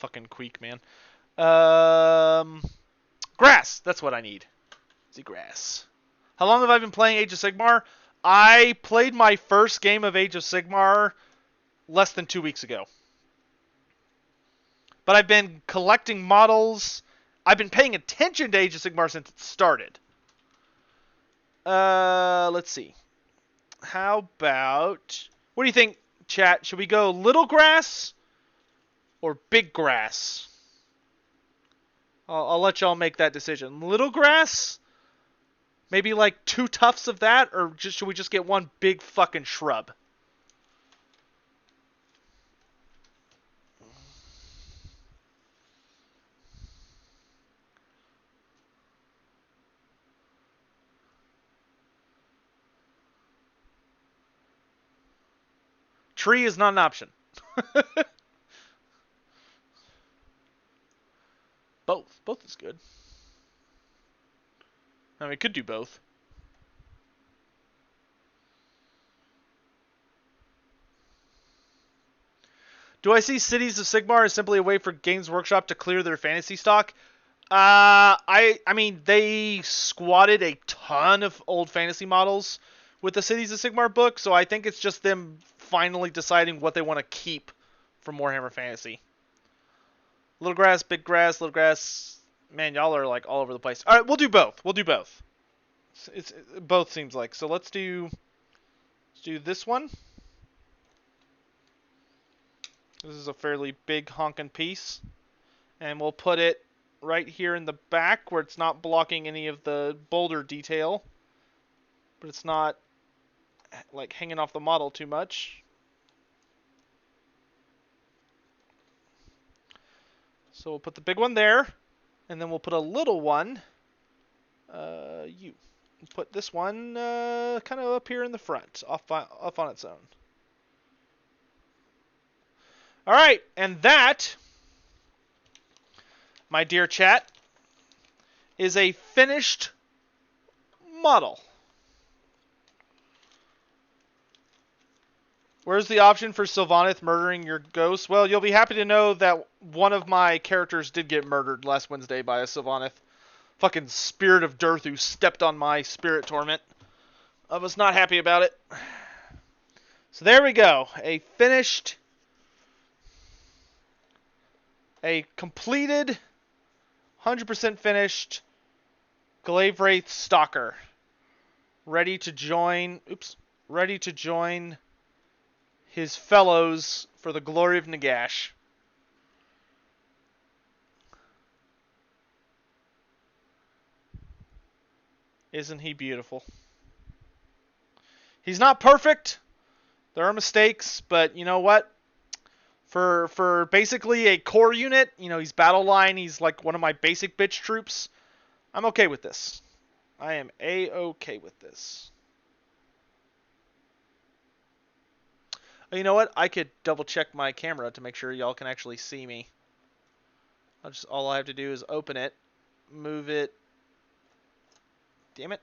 fucking Queek, man. Grass. That's what I need. The grass. How long have I been playing Age of Sigmar? I played my first game of Age of Sigmar less than 2 weeks ago. But I've been collecting models. I've been paying attention to Age of Sigmar since it started. Let's see. How about... What do you think, chat? Should we go little grass or big grass? I'll let y'all make that decision. Little grass? Maybe like 2 tufts of that? Or should we just get one big fucking shrub? Tree is not an option. Both. Both is good. I mean, we could do both. Do I see Cities of Sigmar as simply a way for Games Workshop to clear their fantasy stock? I mean, they squatted a ton of old fantasy models with the Cities of Sigmar book, so I think it's just them finally deciding what they want to keep from Warhammer Fantasy. Little grass, big grass, little grass. Man, y'all are like all over the place. All right, we'll do both. We'll do both. It's both seems like. So let's do this one. This is a fairly big honking piece, and we'll put it right here in the back where it's not blocking any of the boulder detail, but it's not like hanging off the model too much. So we'll put the big one there, and then we'll put a little one. Put this one kind of up here in the front, off on its own. All right, and that, my dear chat, is a finished model. Where's the option for Sylvaneth murdering your ghost? Well, you'll be happy to know that one of my characters did get murdered last Wednesday by a Sylvaneth. Fucking Spirit of Dearth who stepped on my Spirit Torment. I was not happy about it. So there we go. A completed, 100% finished Glaive Wraith Stalker. Ready to join his fellows for the glory of Nagash. Isn't he beautiful? He's not perfect. There are mistakes, but you know what? For basically a core unit, you know, he's battle line, he's like one of my basic bitch troops. I'm okay with this. I am A-okay with this. You know what? I could double check my camera to make sure y'all can actually see me. All I have to do is open it, move it. Damn it.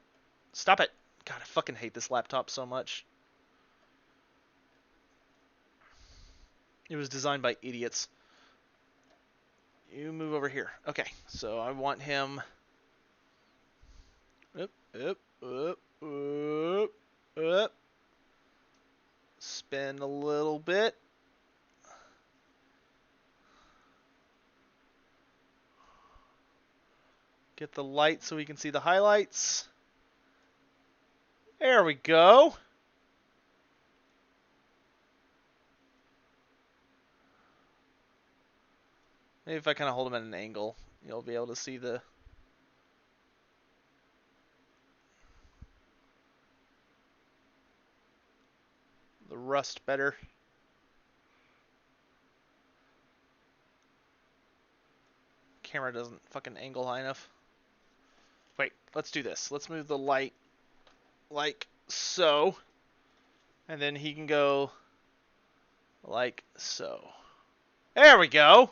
Stop it. God, I fucking hate this laptop so much. It was designed by idiots. You move over here. Okay, so I want him... Up. Spin a little bit. Get the light so we can see the highlights. There we go. Maybe if I kind of hold them at an angle, you'll be able to see the rust better. Camera doesn't fucking angle high enough. Wait, let's do this. Let's move the light like so. And then he can go like so. There we go.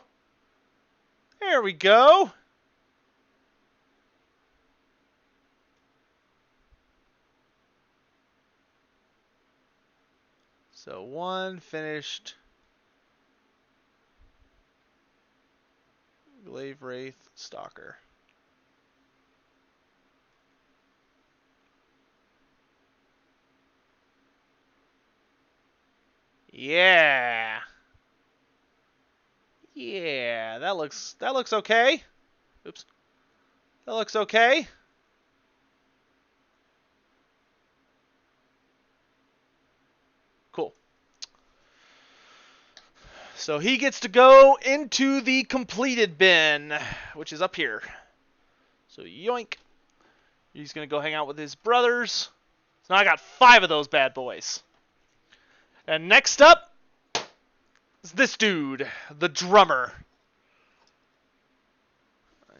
There we go. So one finished. Slave Wraith Stalker. Yeah. Yeah, that looks okay. Oops. That looks okay. Cool. So he gets to go into the completed bin, which is up here. So yoink. He's going to go hang out with his brothers. So now I got 5 of those bad boys. And next up is this dude, the drummer.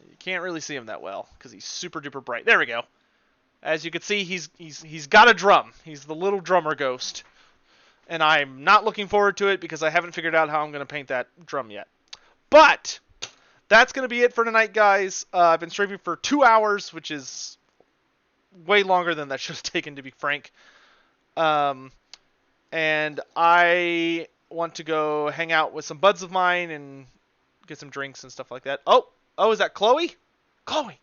You can't really see him that well because he's super duper bright. There we go. As you can see, he's got a drum. He's the little drummer ghost. And I'm not looking forward to it because I haven't figured out how I'm going to paint that drum yet. But that's going to be it for tonight, guys. I've been streaming for 2 hours, which is way longer than that should have taken, to be frank. And I want to go hang out with some buds of mine and get some drinks and stuff like that. Oh, is that Chloe? Chloe!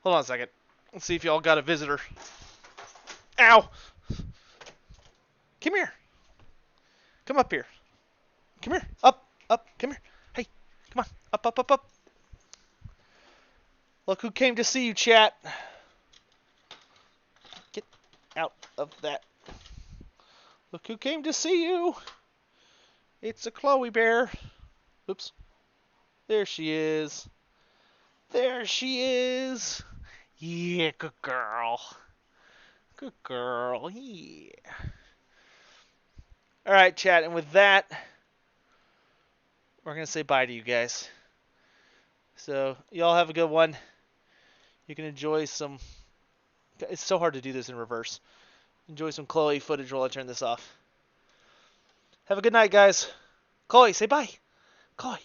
Hold on a second. Let's see if y'all got a visitor. Ow! Come here. Come up here. Come here. Up. Come here. Hey, come on. Up. Look who came to see you, chat. Get out of that. Look who came to see you. It's a Chloe bear. Oops. There she is. There she is. Yeah, good girl. Good girl. Yeah. Alright, chat, and with that, we're going to say bye to you guys. So, y'all have a good one. You can enjoy some... It's so hard to do this in reverse. Enjoy some Chloe footage while I turn this off. Have a good night, guys. Chloe, say bye. Chloe.